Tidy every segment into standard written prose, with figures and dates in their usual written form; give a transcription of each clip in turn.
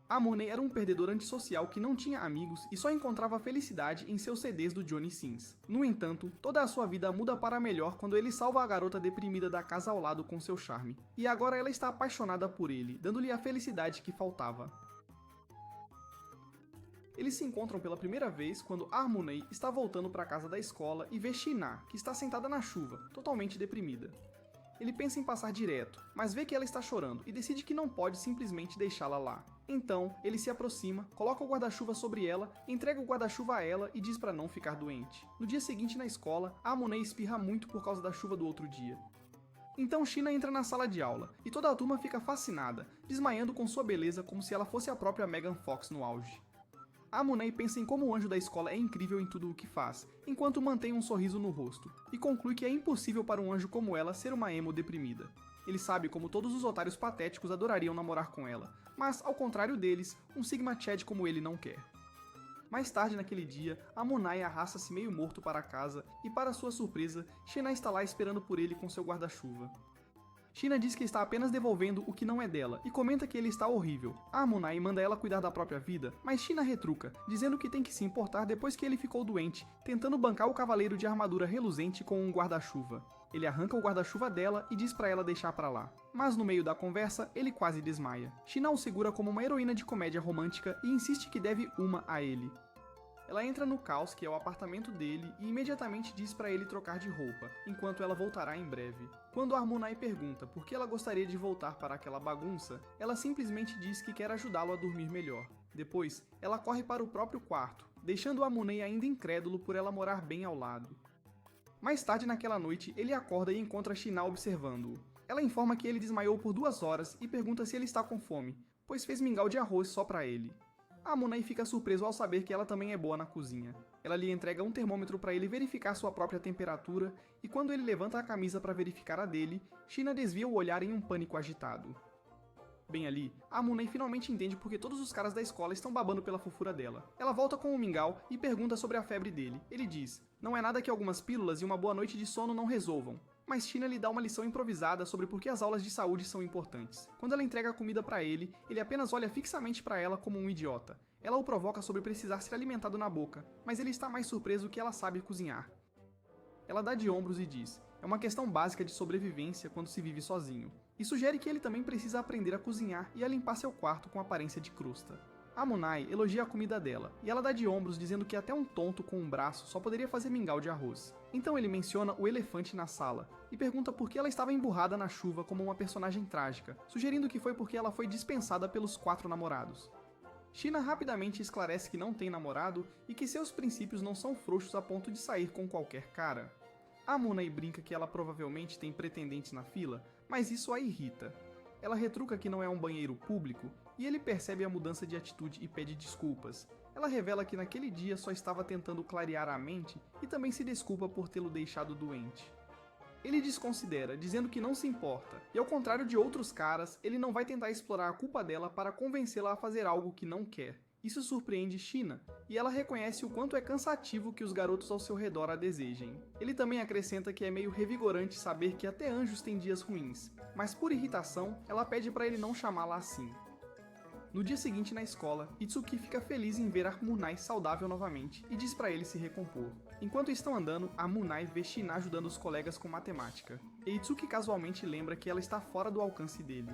Amunei era um perdedor antissocial que não tinha amigos e só encontrava felicidade em seus CDs do Johnny Sins. No entanto, toda a sua vida muda para melhor quando ele salva a garota deprimida da casa ao lado com seu charme. E agora ela está apaixonada por ele, dando-lhe a felicidade que faltava. Eles se encontram pela primeira vez quando Amunei está voltando para a casa da escola e vê China, que está sentada na chuva, totalmente deprimida. Ele pensa em passar direto, mas vê que ela está chorando e decide que não pode simplesmente deixá-la lá. Então, ele se aproxima, coloca o guarda-chuva sobre ela, entrega o guarda-chuva a ela e diz para não ficar doente. No dia seguinte na escola, Amunei espirra muito por causa da chuva do outro dia. Então China entra na sala de aula, e toda a turma fica fascinada, desmaiando com sua beleza como se ela fosse a própria Megan Fox no auge. Amunei pensa em como o anjo da escola é incrível em tudo o que faz, enquanto mantém um sorriso no rosto, e conclui que é impossível para um anjo como ela ser uma emo deprimida. Ele sabe como todos os otários patéticos adorariam namorar com ela, mas, ao contrário deles, um Sigma Chad como ele não quer. Mais tarde naquele dia, Amunei arrasta-se meio morto para casa, e para sua surpresa, China está lá esperando por ele com seu guarda-chuva. China diz que está apenas devolvendo o que não é dela e comenta que ele está horrível. Amunei manda ela cuidar da própria vida, mas China retruca, dizendo que tem que se importar depois que ele ficou doente, tentando bancar o cavaleiro de armadura reluzente com um guarda-chuva. Ele arranca o guarda-chuva dela e diz pra ela deixar pra lá. Mas no meio da conversa, ele quase desmaia. China o segura como uma heroína de comédia romântica e insiste que deve uma a ele. Ela entra no caos, que é o apartamento dele, e imediatamente diz para ele trocar de roupa, enquanto ela voltará em breve. Quando Amunei pergunta por que ela gostaria de voltar para aquela bagunça, ela simplesmente diz que quer ajudá-lo a dormir melhor. Depois, ela corre para o próprio quarto, deixando Amunei ainda incrédulo por ela morar bem ao lado. Mais tarde naquela noite, ele acorda e encontra China observando-o. Ela informa que ele desmaiou por 2 horas e pergunta se ele está com fome, pois fez mingau de arroz só para ele. Amunei fica surpreso ao saber que ela também é boa na cozinha. Ela lhe entrega um termômetro para ele verificar sua própria temperatura, e quando ele levanta a camisa para verificar a dele, China desvia o olhar em um pânico agitado. Bem ali, Amunei finalmente entende porque todos os caras da escola estão babando pela fofura dela. Ela volta com o mingau e pergunta sobre a febre dele. Ele diz, não é nada que algumas pílulas e uma boa noite de sono não resolvam. Mas China lhe dá uma lição improvisada sobre por que as aulas de saúde são importantes. Quando ela entrega a comida para ele, ele apenas olha fixamente para ela como um idiota. Ela o provoca sobre precisar ser alimentado na boca, mas ele está mais surpreso que ela sabe cozinhar. Ela dá de ombros e diz, é uma questão básica de sobrevivência quando se vive sozinho, e sugere que ele também precisa aprender a cozinhar e a limpar seu quarto com aparência de crosta. Amunei elogia a comida dela, e ela dá de ombros dizendo que até um tonto com um braço só poderia fazer mingau de arroz. Então ele menciona o elefante na sala, e pergunta por que ela estava emburrada na chuva como uma personagem trágica, sugerindo que foi porque ela foi dispensada pelos 4 namorados. China rapidamente esclarece que não tem namorado e que seus princípios não são frouxos a ponto de sair com qualquer cara. Amunei brinca que ela provavelmente tem pretendentes na fila, mas isso a irrita. Ela retruca que não é um banheiro público, e ele percebe a mudança de atitude e pede desculpas. Ela revela que naquele dia só estava tentando clarear a mente e também se desculpa por tê-lo deixado doente. Ele desconsidera, dizendo que não se importa, e ao contrário de outros caras, ele não vai tentar explorar a culpa dela para convencê-la a fazer algo que não quer. Isso surpreende China, e ela reconhece o quanto é cansativo que os garotos ao seu redor a desejem. Ele também acrescenta que é meio revigorante saber que até anjos têm dias ruins, mas por irritação, ela pede para ele não chamá-la assim. No dia seguinte na escola, Itsuki fica feliz em ver Amunei saudável novamente e diz para ele se recompor. Enquanto estão andando, Amunei vê China ajudando os colegas com matemática, e Itsuki casualmente lembra que ela está fora do alcance dele.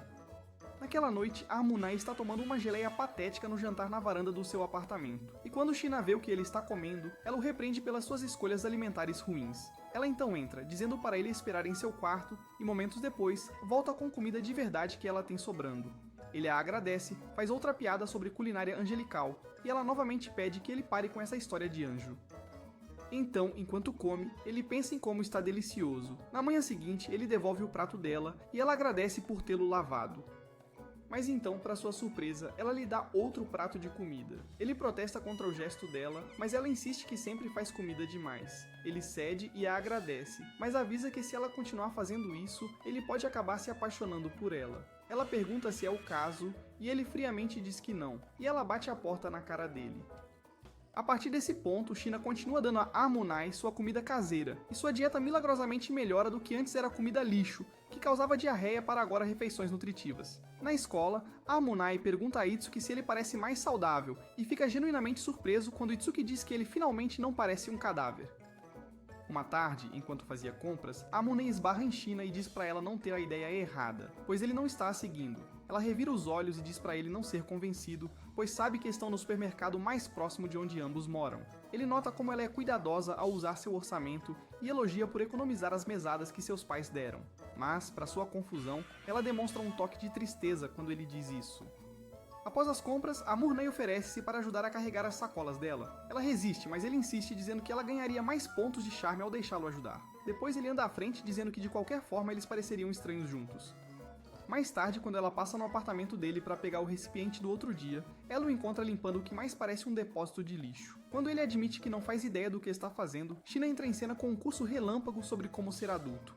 Naquela noite, Amunei está tomando uma geleia patética no jantar na varanda do seu apartamento, e quando China vê o que ele está comendo, ela o repreende pelas suas escolhas alimentares ruins. Ela então entra, dizendo para ele esperar em seu quarto, e momentos depois, volta com comida de verdade que ela tem sobrando. Ele a agradece, faz outra piada sobre culinária angelical, e ela novamente pede que ele pare com essa história de anjo. Então, enquanto come, ele pensa em como está delicioso. Na manhã seguinte, ele devolve o prato dela, e ela agradece por tê-lo lavado. Mas então, para sua surpresa, ela lhe dá outro prato de comida. Ele protesta contra o gesto dela, mas ela insiste que sempre faz comida demais. Ele cede e a agradece, mas avisa que se ela continuar fazendo isso, ele pode acabar se apaixonando por ela. Ela pergunta se é o caso, e ele friamente diz que não, e ela bate a porta na cara dele. A partir desse ponto, China continua dando a Amunei sua comida caseira, e sua dieta milagrosamente melhora do que antes era comida lixo, que causava diarreia para agora refeições nutritivas. Na escola, Amunai pergunta a Itsuki se ele parece mais saudável e fica genuinamente surpreso quando Itsuki diz que ele finalmente não parece um cadáver. Uma tarde, enquanto fazia compras, Amunei esbarra em Shina e diz pra ela não ter a ideia errada, pois ele não está a seguindo. Ela revira os olhos e diz pra ele não ser convencido, pois sabe que estão no supermercado mais próximo de onde ambos moram. Ele nota como ela é cuidadosa ao usar seu orçamento e elogia por economizar as mesadas que seus pais deram. Mas, para sua confusão, ela demonstra um toque de tristeza quando ele diz isso. Após as compras, Amurnei oferece-se para ajudar a carregar as sacolas dela. Ela resiste, mas ele insiste dizendo que ela ganharia mais pontos de charme ao deixá-lo ajudar. Depois ele anda à frente dizendo que de qualquer forma eles pareceriam estranhos juntos. Mais tarde, quando ela passa no apartamento dele para pegar o recipiente do outro dia, ela o encontra limpando o que mais parece um depósito de lixo. Quando ele admite que não faz ideia do que está fazendo, Shina entra em cena com um curso relâmpago sobre como ser adulto.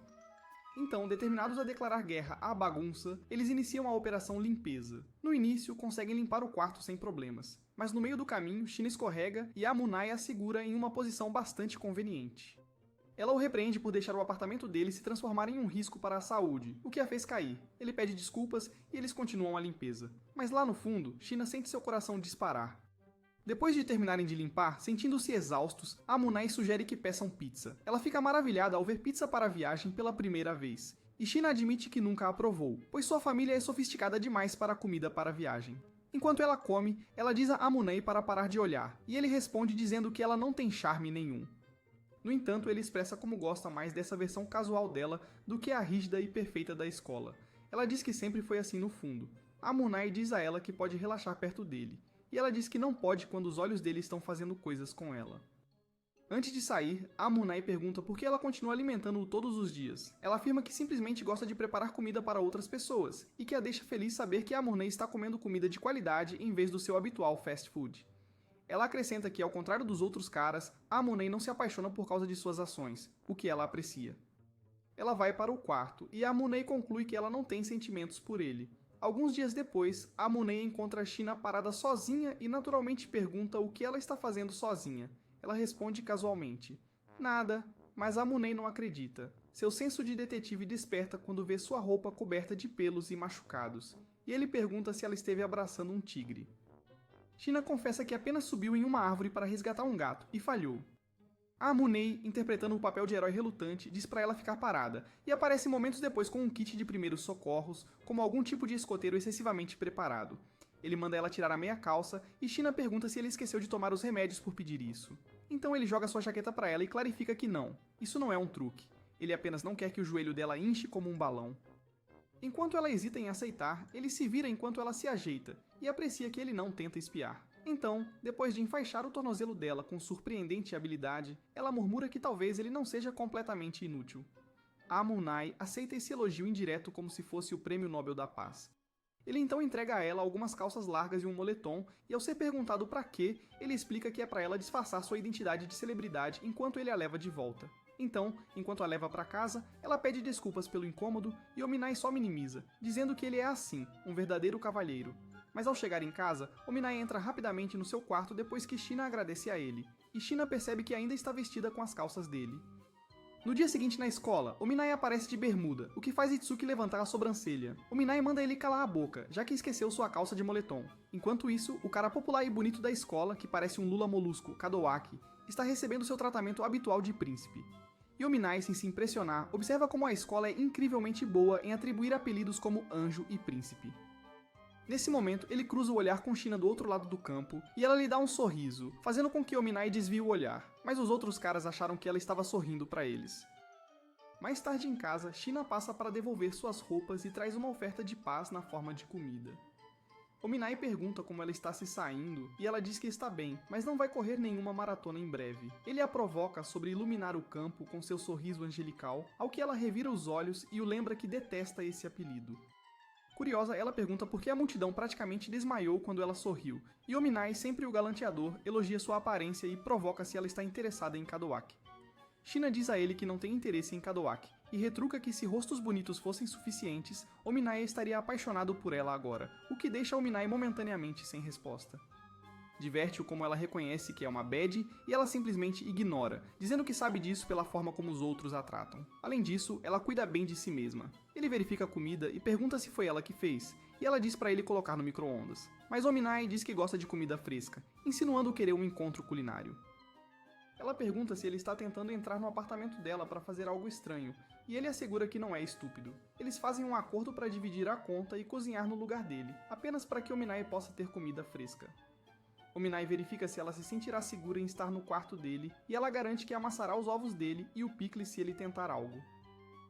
Então, determinados a declarar guerra à bagunça, eles iniciam a operação limpeza. No início, conseguem limpar o quarto sem problemas, mas no meio do caminho, Shina escorrega e Amunai a segura em uma posição bastante conveniente. Ela o repreende por deixar o apartamento dele se transformar em um risco para a saúde, o que a fez cair. Ele pede desculpas e eles continuam a limpeza. Mas lá no fundo, Shina sente seu coração disparar. Depois de terminarem de limpar, sentindo-se exaustos, Amunai sugere que peçam pizza. Ela fica maravilhada ao ver pizza para a viagem pela primeira vez. E Shina admite que nunca a provou, pois sua família é sofisticada demais para a comida para a viagem. Enquanto ela come, ela diz a Amunai para parar de olhar, e ele responde dizendo que ela não tem charme nenhum. No entanto, ele expressa como gosta mais dessa versão casual dela do que a rígida e perfeita da escola. Ela diz que sempre foi assim no fundo. Amunai diz a ela que pode relaxar perto dele. E ela diz que não pode quando os olhos dele estão fazendo coisas com ela. Antes de sair, Amunai pergunta por que ela continua alimentando-o todos os dias. Ela afirma que simplesmente gosta de preparar comida para outras pessoas, e que a deixa feliz saber que Amunai está comendo comida de qualidade em vez do seu habitual fast food. Ela acrescenta que, ao contrário dos outros caras, Amunai não se apaixona por causa de suas ações, o que ela aprecia. Ela vai para o quarto, e Amunai conclui que ela não tem sentimentos por ele. Alguns dias depois, Amunei encontra Shina parada sozinha e naturalmente pergunta o que ela está fazendo sozinha. Ela responde casualmente: nada, mas Amunei não acredita. Seu senso de detetive desperta quando vê sua roupa coberta de pelos e machucados, e ele pergunta se ela esteve abraçando um tigre. Shina confessa que apenas subiu em uma árvore para resgatar um gato, e falhou. Amunei, interpretando o papel de herói relutante, diz para ela ficar parada, e aparece momentos depois com um kit de primeiros socorros, como algum tipo de escoteiro excessivamente preparado. Ele manda ela tirar a meia calça, e Shina pergunta se ele esqueceu de tomar os remédios por pedir isso. Então ele joga sua jaqueta para ela e clarifica que não, isso não é um truque. Ele apenas não quer que o joelho dela inche como um balão. Enquanto ela hesita em aceitar, ele se vira enquanto ela se ajeita, e aprecia que ele não tenta espiar. Então, depois de enfaixar o tornozelo dela com surpreendente habilidade, ela murmura que talvez ele não seja completamente inútil. Amunai aceita esse elogio indireto como se fosse o Prêmio Nobel da Paz. Ele então entrega a ela algumas calças largas e um moletom, e ao ser perguntado para quê, ele explica que é para ela disfarçar sua identidade de celebridade enquanto ele a leva de volta. Então, enquanto a leva para casa, ela pede desculpas pelo incômodo e Ominai só minimiza, dizendo que ele é assim, um verdadeiro cavalheiro. Mas ao chegar em casa, Ominai entra rapidamente no seu quarto depois que Shina agradece a ele, e Shina percebe que ainda está vestida com as calças dele. No dia seguinte na escola, Ominai aparece de bermuda, o que faz Itsuki levantar a sobrancelha. Ominai manda ele calar a boca, já que esqueceu sua calça de moletom. Enquanto isso, o cara popular e bonito da escola, que parece um lula molusco, Kadowaki, está recebendo seu tratamento habitual de príncipe. E Ominai, sem se impressionar, observa como a escola é incrivelmente boa em atribuir apelidos como anjo e príncipe. Nesse momento, ele cruza o olhar com Shina do outro lado do campo, e ela lhe dá um sorriso, fazendo com que Ominai desvie o olhar, mas os outros caras acharam que ela estava sorrindo para eles. Mais tarde em casa, Shina passa para devolver suas roupas e traz uma oferta de paz na forma de comida. Ominai pergunta como ela está se saindo, e ela diz que está bem, mas não vai correr nenhuma maratona em breve. Ele a provoca sobre iluminar o campo com seu sorriso angelical, ao que ela revira os olhos e o lembra que detesta esse apelido. Curiosa, ela pergunta por que a multidão praticamente desmaiou quando ela sorriu, e Ominai, sempre o galanteador, elogia sua aparência e provoca se ela está interessada em Kadowaki. Shina diz a ele que não tem interesse em Kadowaki, e retruca que se rostos bonitos fossem suficientes, Ominai estaria apaixonado por ela agora, o que deixa Ominai momentaneamente sem resposta. Diverte-o como ela reconhece que é uma bad e ela simplesmente ignora, dizendo que sabe disso pela forma como os outros a tratam. Além disso, ela cuida bem de si mesma. Ele verifica a comida e pergunta se foi ela que fez, e ela diz para ele colocar no micro-ondas. Mas Ominai diz que gosta de comida fresca, insinuando querer um encontro culinário. Ela pergunta se ele está tentando entrar no apartamento dela para fazer algo estranho, e ele assegura que não é estúpido. Eles fazem um acordo para dividir a conta e cozinhar no lugar dele, apenas para que Ominai possa ter comida fresca. Ominai verifica se ela se sentirá segura em estar no quarto dele, e ela garante que amassará os ovos dele e o picles se ele tentar algo.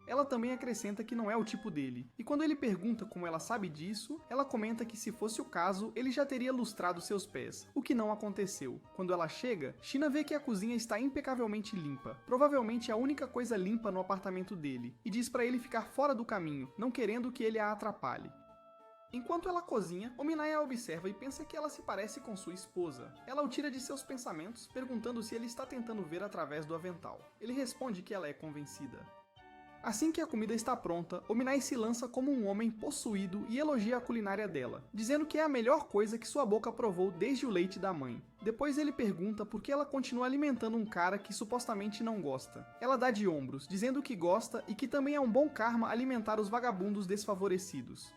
Ela também acrescenta que não é o tipo dele, e quando ele pergunta como ela sabe disso, ela comenta que se fosse o caso, ele já teria lustrado seus pés, o que não aconteceu. Quando ela chega, Sheena vê que a cozinha está impecavelmente limpa, provavelmente a única coisa limpa no apartamento dele, e diz para ele ficar fora do caminho, não querendo que ele a atrapalhe. Enquanto ela cozinha, Ominai a observa e pensa que ela se parece com sua esposa. Ela o tira de seus pensamentos, perguntando se ele está tentando ver através do avental. Ele responde que ela é convencida. Assim que a comida está pronta, Ominai se lança como um homem possuído e elogia a culinária dela, dizendo que é a melhor coisa que sua boca provou desde o leite da mãe. Depois ele pergunta por que ela continua alimentando um cara que supostamente não gosta. Ela dá de ombros, dizendo que gosta e que também é um bom karma alimentar os vagabundos desfavorecidos.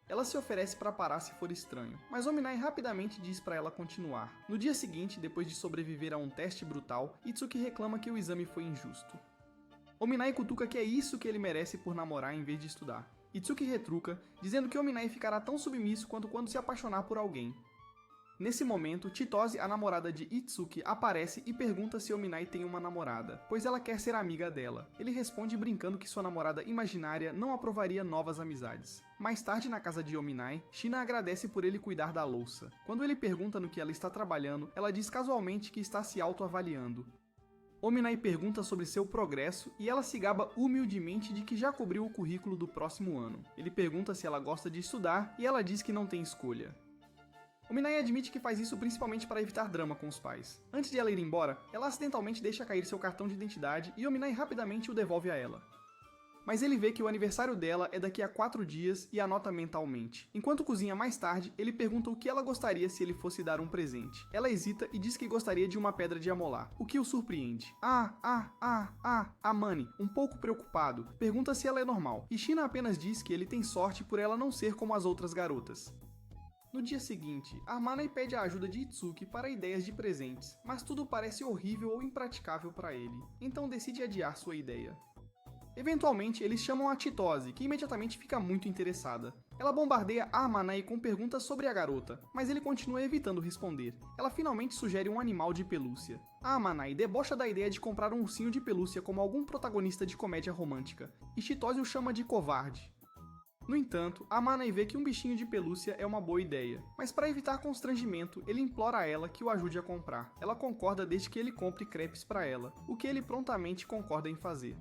Ela se oferece para parar se for estranho, mas Ominai rapidamente diz para ela continuar. No dia seguinte, depois de sobreviver a um teste brutal, Itsuki reclama que o exame foi injusto. Ominai cutuca que é isso que ele merece por namorar em vez de estudar. Itsuki retruca, dizendo que Ominai ficará tão submisso quanto quando se apaixonar por alguém. Nesse momento, Chitose, a namorada de Itsuki, aparece e pergunta se Ominai tem uma namorada, pois ela quer ser amiga dela. Ele responde brincando que sua namorada imaginária não aprovaria novas amizades. Mais tarde, na casa de Ominai, Sheena agradece por ele cuidar da louça. Quando ele pergunta no que ela está trabalhando, ela diz casualmente que está se autoavaliando. Ominai pergunta sobre seu progresso e ela se gaba humildemente de que já cobriu o currículo do próximo ano. Ele pergunta se ela gosta de estudar e ela diz que não tem escolha. Ominai admite que faz isso principalmente para evitar drama com os pais. Antes de ela ir embora, ela acidentalmente deixa cair seu cartão de identidade e Ominai rapidamente o devolve a ela. Mas ele vê que o aniversário dela é daqui a 4 dias e anota mentalmente. Enquanto cozinha mais tarde, ele pergunta o que ela gostaria se ele fosse dar um presente. Ela hesita e diz que gostaria de uma pedra de amolar, o que o surpreende. Amane, um pouco preocupado, pergunta se ela é normal, e Sheena apenas diz que ele tem sorte por ela não ser como as outras garotas. No dia seguinte, Armanai pede a ajuda de Itsuki para ideias de presentes, mas tudo parece horrível ou impraticável para ele, então decide adiar sua ideia. Eventualmente, eles chamam a Chitose, que imediatamente fica muito interessada. Ela bombardeia Armanai com perguntas sobre a garota, mas ele continua evitando responder. Ela finalmente sugere um animal de pelúcia. Armanai debocha da ideia de comprar um ursinho de pelúcia como algum protagonista de comédia romântica, e Chitose o chama de covarde. No entanto, Armanai vê que um bichinho de pelúcia é uma boa ideia, mas para evitar constrangimento, ele implora a ela que o ajude a comprar. Ela concorda desde que ele compre crepes para ela, o que ele prontamente concorda em fazer.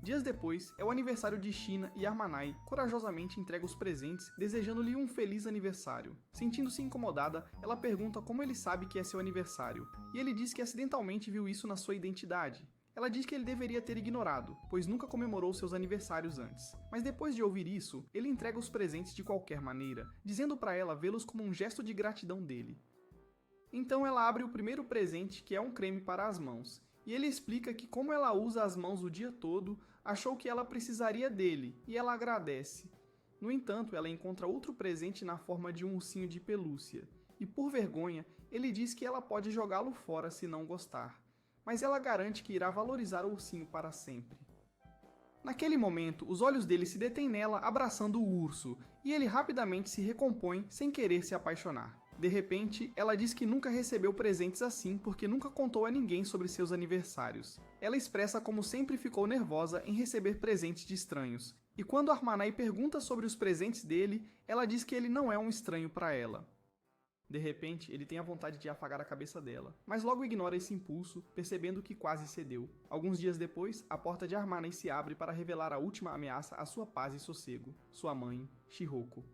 Dias depois, é o aniversário de Sheena e Armanai corajosamente entrega os presentes, desejando-lhe um feliz aniversário. Sentindo-se incomodada, ela pergunta como ele sabe que é seu aniversário, e ele diz que acidentalmente viu isso na sua identidade. Ela diz que ele deveria ter ignorado, pois nunca comemorou seus aniversários antes. Mas depois de ouvir isso, ele entrega os presentes de qualquer maneira, dizendo para ela vê-los como um gesto de gratidão dele. Então ela abre o primeiro presente, que é um creme para as mãos, e ele explica que como ela usa as mãos o dia todo, achou que ela precisaria dele, e ela agradece. No entanto, ela encontra outro presente na forma de um ursinho de pelúcia, e por vergonha, ele diz que ela pode jogá-lo fora se não gostar, mas ela garante que irá valorizar o ursinho para sempre. Naquele momento, os olhos dele se detêm nela abraçando o urso, e ele rapidamente se recompõe sem querer se apaixonar. De repente, ela diz que nunca recebeu presentes assim porque nunca contou a ninguém sobre seus aniversários. Ela expressa como sempre ficou nervosa em receber presentes de estranhos, e quando Armanai pergunta sobre os presentes dele, ela diz que ele não é um estranho para ela. De repente, ele tem a vontade de afagar a cabeça dela, mas logo ignora esse impulso, percebendo que quase cedeu. Alguns dias depois, a porta de Armanai se abre para revelar a última ameaça à sua paz e sossego, sua mãe, Shihoko.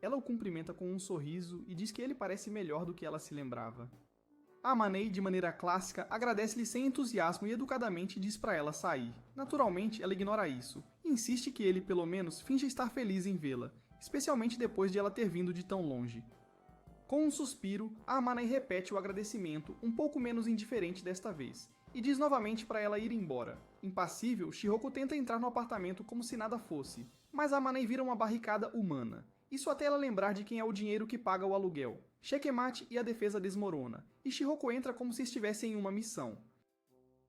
Ela o cumprimenta com um sorriso e diz que ele parece melhor do que ela se lembrava. Armanai, de maneira clássica, agradece-lhe sem entusiasmo e educadamente diz para ela sair. Naturalmente, ela ignora isso, e insiste que ele, pelo menos, finja estar feliz em vê-la, especialmente depois de ela ter vindo de tão longe. Com um suspiro, a Amanai repete o agradecimento, um pouco menos indiferente desta vez, e diz novamente para ela ir embora. Impassível, Shihoko tenta entrar no apartamento como se nada fosse, mas a Amanai vira uma barricada humana. Isso até ela lembrar de quem é o dinheiro que paga o aluguel. Checkmate e a defesa desmorona, e Shihoko entra como se estivesse em uma missão.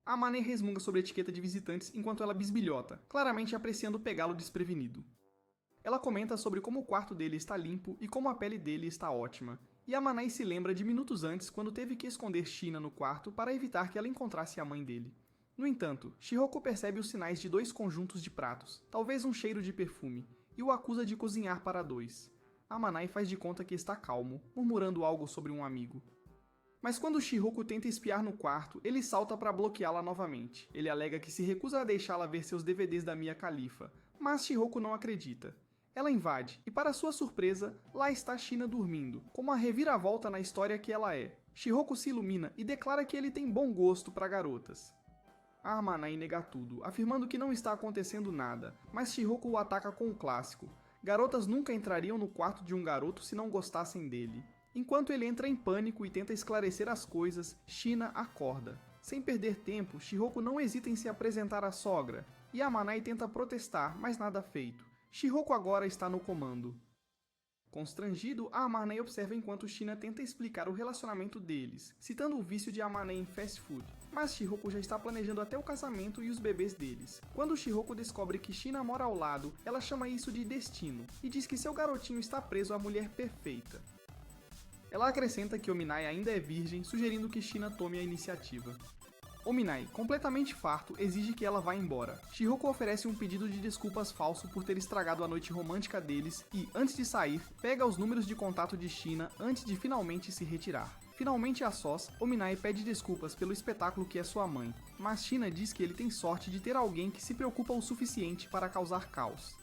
A Amanai resmunga sobre a etiqueta de visitantes enquanto ela bisbilhota, claramente apreciando pegá-lo desprevenido. Ela comenta sobre como o quarto dele está limpo e como a pele dele está ótima, e a Amanai se lembra de minutos antes quando teve que esconder Shina no quarto para evitar que ela encontrasse a mãe dele. No entanto, Shihoko percebe os sinais de 2 conjuntos de pratos, talvez um cheiro de perfume, e o acusa de cozinhar para 2. A Amanai faz de conta que está calmo, murmurando algo sobre um amigo. Mas quando Shihoko tenta espiar no quarto, ele salta para bloqueá-la novamente. Ele alega que se recusa a deixá-la ver seus DVDs da Mia Khalifa, mas Shihoko não acredita. Ela invade, e para sua surpresa, lá está Shina dormindo, como a reviravolta na história que ela é. Shihoko se ilumina e declara que ele tem bom gosto para garotas. A Amanai nega tudo, afirmando que não está acontecendo nada, mas Shihoko o ataca com o clássico. Garotas nunca entrariam no quarto de um garoto se não gostassem dele. Enquanto ele entra em pânico e tenta esclarecer as coisas, Shina acorda. Sem perder tempo, Shihoko não hesita em se apresentar à sogra, e Amanai tenta protestar, mas nada feito. Shihoko agora está no comando. Constrangido, a Amanai observa enquanto Shina tenta explicar o relacionamento deles, citando o vício de Amanai em fast food, mas Shihoko já está planejando até o casamento e os bebês deles. Quando Shihoko descobre que Shina mora ao lado, ela chama isso de destino, e diz que seu garotinho está preso à mulher perfeita. Ela acrescenta que Ominai ainda é virgem, sugerindo que Shina tome a iniciativa. Ominai, completamente farto, exige que ela vá embora. Shihoko oferece um pedido de desculpas falso por ter estragado a noite romântica deles e, antes de sair, pega os números de contato de Shina antes de finalmente se retirar. Finalmente a sós, Ominai pede desculpas pelo espetáculo que é sua mãe, mas Shina diz que ele tem sorte de ter alguém que se preocupa o suficiente para causar caos.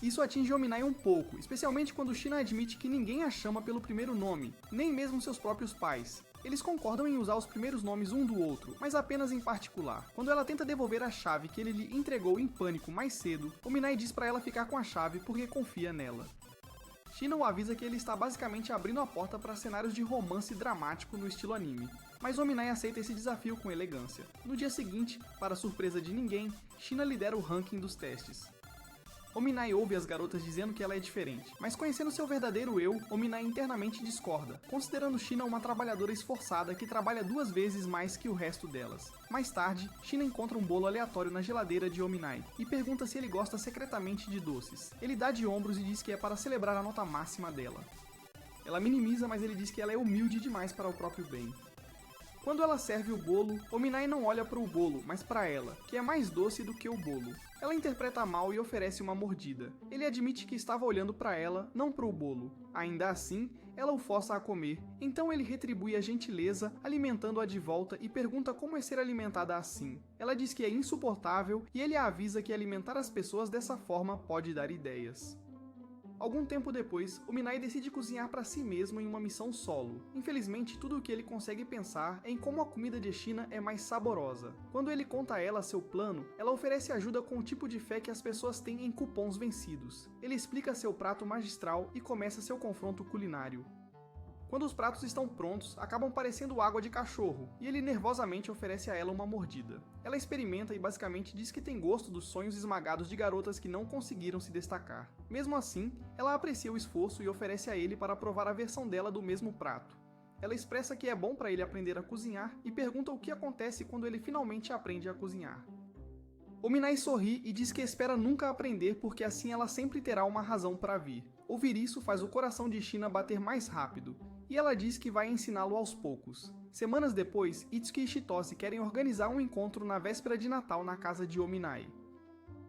Isso atinge Ominai um pouco, especialmente quando Shina admite que ninguém a chama pelo primeiro nome, nem mesmo seus próprios pais. Eles concordam em usar os primeiros nomes um do outro, mas apenas em particular. Quando ela tenta devolver a chave que ele lhe entregou em pânico mais cedo, Ominai diz para ela ficar com a chave porque confia nela. Shina o avisa que ele está basicamente abrindo a porta para cenários de romance dramático no estilo anime, mas Ominai aceita esse desafio com elegância. No dia seguinte, para surpresa de ninguém, Shina lidera o ranking dos testes. Ominai ouve as garotas dizendo que ela é diferente, mas conhecendo seu verdadeiro eu, Ominai internamente discorda, considerando Shina uma trabalhadora esforçada que trabalha 2 vezes mais que o resto delas. Mais tarde, Shina encontra um bolo aleatório na geladeira de Ominai e pergunta se ele gosta secretamente de doces. Ele dá de ombros e diz que é para celebrar a nota máxima dela. Ela minimiza, mas ele diz que ela é humilde demais para o próprio bem. Quando ela serve o bolo, Ominai não olha para o bolo, mas para ela, que é mais doce do que o bolo. Ela interpreta mal e oferece uma mordida. Ele admite que estava olhando para ela, não para o bolo. Ainda assim, ela o força a comer, então ele retribui a gentileza, alimentando-a de volta e pergunta como é ser alimentada assim. Ela diz que é insuportável e ele a avisa que alimentar as pessoas dessa forma pode dar ideias. Algum tempo depois, Ominai decide cozinhar para si mesmo em uma missão solo. Infelizmente, tudo o que ele consegue pensar é em como a comida de Shina é mais saborosa. Quando ele conta a ela seu plano, ela oferece ajuda com o tipo de fé que as pessoas têm em cupons vencidos. Ele explica seu prato magistral e começa seu confronto culinário. Quando os pratos estão prontos, acabam parecendo água de cachorro, e ele nervosamente oferece a ela uma mordida. Ela experimenta e basicamente diz que tem gosto dos sonhos esmagados de garotas que não conseguiram se destacar. Mesmo assim, ela aprecia o esforço e oferece a ele para provar a versão dela do mesmo prato. Ela expressa que é bom para ele aprender a cozinhar e pergunta o que acontece quando ele finalmente aprende a cozinhar. Ominai sorri e diz que espera nunca aprender porque assim ela sempre terá uma razão para vir. Ouvir isso faz o coração de Shina bater mais rápido, e ela diz que vai ensiná-lo aos poucos. Semanas depois, Itsuki e Chitose querem organizar um encontro na véspera de Natal na casa de Ominai.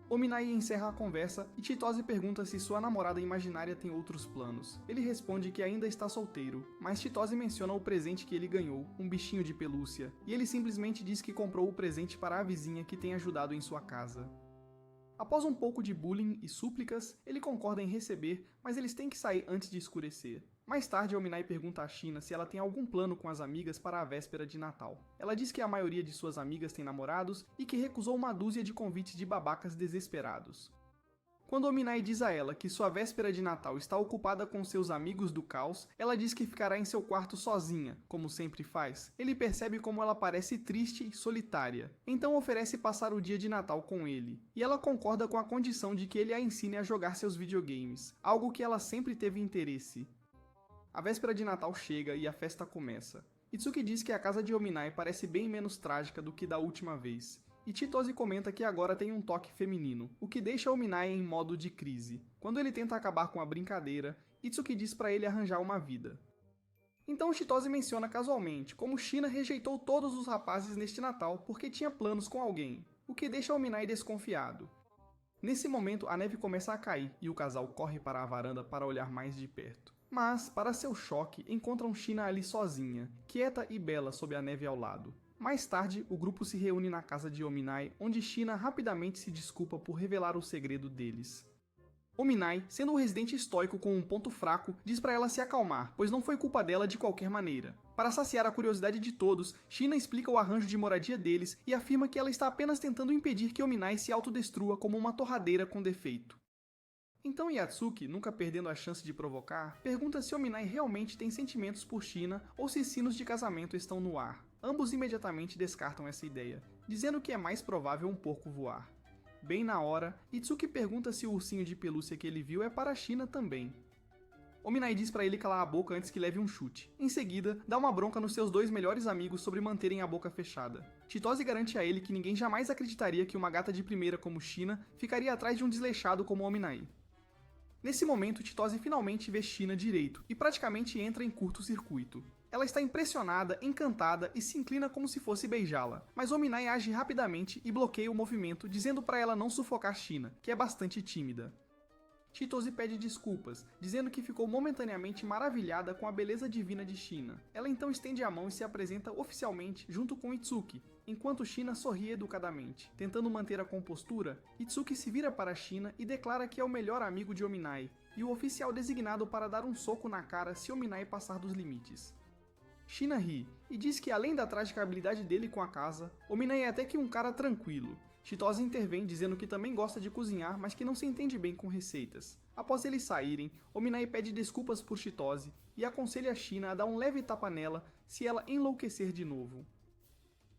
Ominai encerra a conversa e Chitose pergunta se sua namorada imaginária tem outros planos. Ele responde que ainda está solteiro, mas Chitose menciona o presente que ele ganhou, um bichinho de pelúcia, e ele simplesmente diz que comprou o presente para a vizinha que tem ajudado em sua casa. Após um pouco de bullying e súplicas, ele concorda em receber, mas eles têm que sair antes de escurecer. Mais tarde, Ominai pergunta a Shina se ela tem algum plano com as amigas para a véspera de Natal. Ela diz que a maioria de suas amigas tem namorados e que recusou uma dúzia de convites de babacas desesperados. Quando Ominai diz a ela que sua véspera de Natal está ocupada com seus amigos do caos, ela diz que ficará em seu quarto sozinha, como sempre faz. Ele percebe como ela parece triste e solitária, então oferece passar o dia de Natal com ele. E ela concorda com a condição de que ele a ensine a jogar seus videogames, algo que ela sempre teve interesse. A véspera de Natal chega e a festa começa. Itsuki diz que a casa de Ominai parece bem menos trágica do que da última vez. E Chitose comenta que agora tem um toque feminino, o que deixa Ominai em modo de crise. Quando ele tenta acabar com a brincadeira, Itsuki diz para ele arranjar uma vida. Então Chitose menciona casualmente como Shina rejeitou todos os rapazes neste Natal porque tinha planos com alguém, o que deixa Ominai desconfiado. Nesse momento a neve começa a cair e o casal corre para a varanda para olhar mais de perto. Mas, para seu choque, encontram Shina ali sozinha, quieta e bela sob a neve ao lado. Mais tarde, o grupo se reúne na casa de Ominai, onde Shina rapidamente se desculpa por revelar o segredo deles. Ominai, sendo um residente estoico com um ponto fraco, diz para ela se acalmar, pois não foi culpa dela de qualquer maneira. Para saciar a curiosidade de todos, Shina explica o arranjo de moradia deles e afirma que ela está apenas tentando impedir que Ominai se autodestrua como uma torradeira com defeito. Então Yatsuki, nunca perdendo a chance de provocar, pergunta se Ominai realmente tem sentimentos por Shina ou se sinos de casamento estão no ar. Ambos imediatamente descartam essa ideia, dizendo que é mais provável um porco voar. Bem na hora, Itsuki pergunta se o ursinho de pelúcia que ele viu é para Shina também. Ominai diz para ele calar a boca antes que leve um chute. Em seguida, dá uma bronca nos seus dois melhores amigos sobre manterem a boca fechada. Chitose garante a ele que ninguém jamais acreditaria que uma gata de primeira como Shina ficaria atrás de um desleixado como Ominai. Nesse momento, Chitose finalmente vê Shina direito e praticamente entra em curto-circuito. Ela está impressionada, encantada e se inclina como se fosse beijá-la, mas Ominai age rapidamente e bloqueia o movimento, dizendo para ela não sufocar Shina, que é bastante tímida. Chitose pede desculpas, dizendo que ficou momentaneamente maravilhada com a beleza divina de Shina. Ela então estende a mão e se apresenta oficialmente junto com Itsuki, enquanto Shina sorri educadamente. Tentando manter a compostura, Itsuki se vira para Shina e declara que é o melhor amigo de Ominai, e o oficial designado para dar um soco na cara se Ominai passar dos limites. Shina ri, e diz que além da trágica habilidade dele com a casa, Ominai é até que um cara tranquilo. Chitose intervém dizendo que também gosta de cozinhar, mas que não se entende bem com receitas. Após eles saírem, Ominai pede desculpas por Chitose e aconselha Shina a dar um leve tapa nela se ela enlouquecer de novo.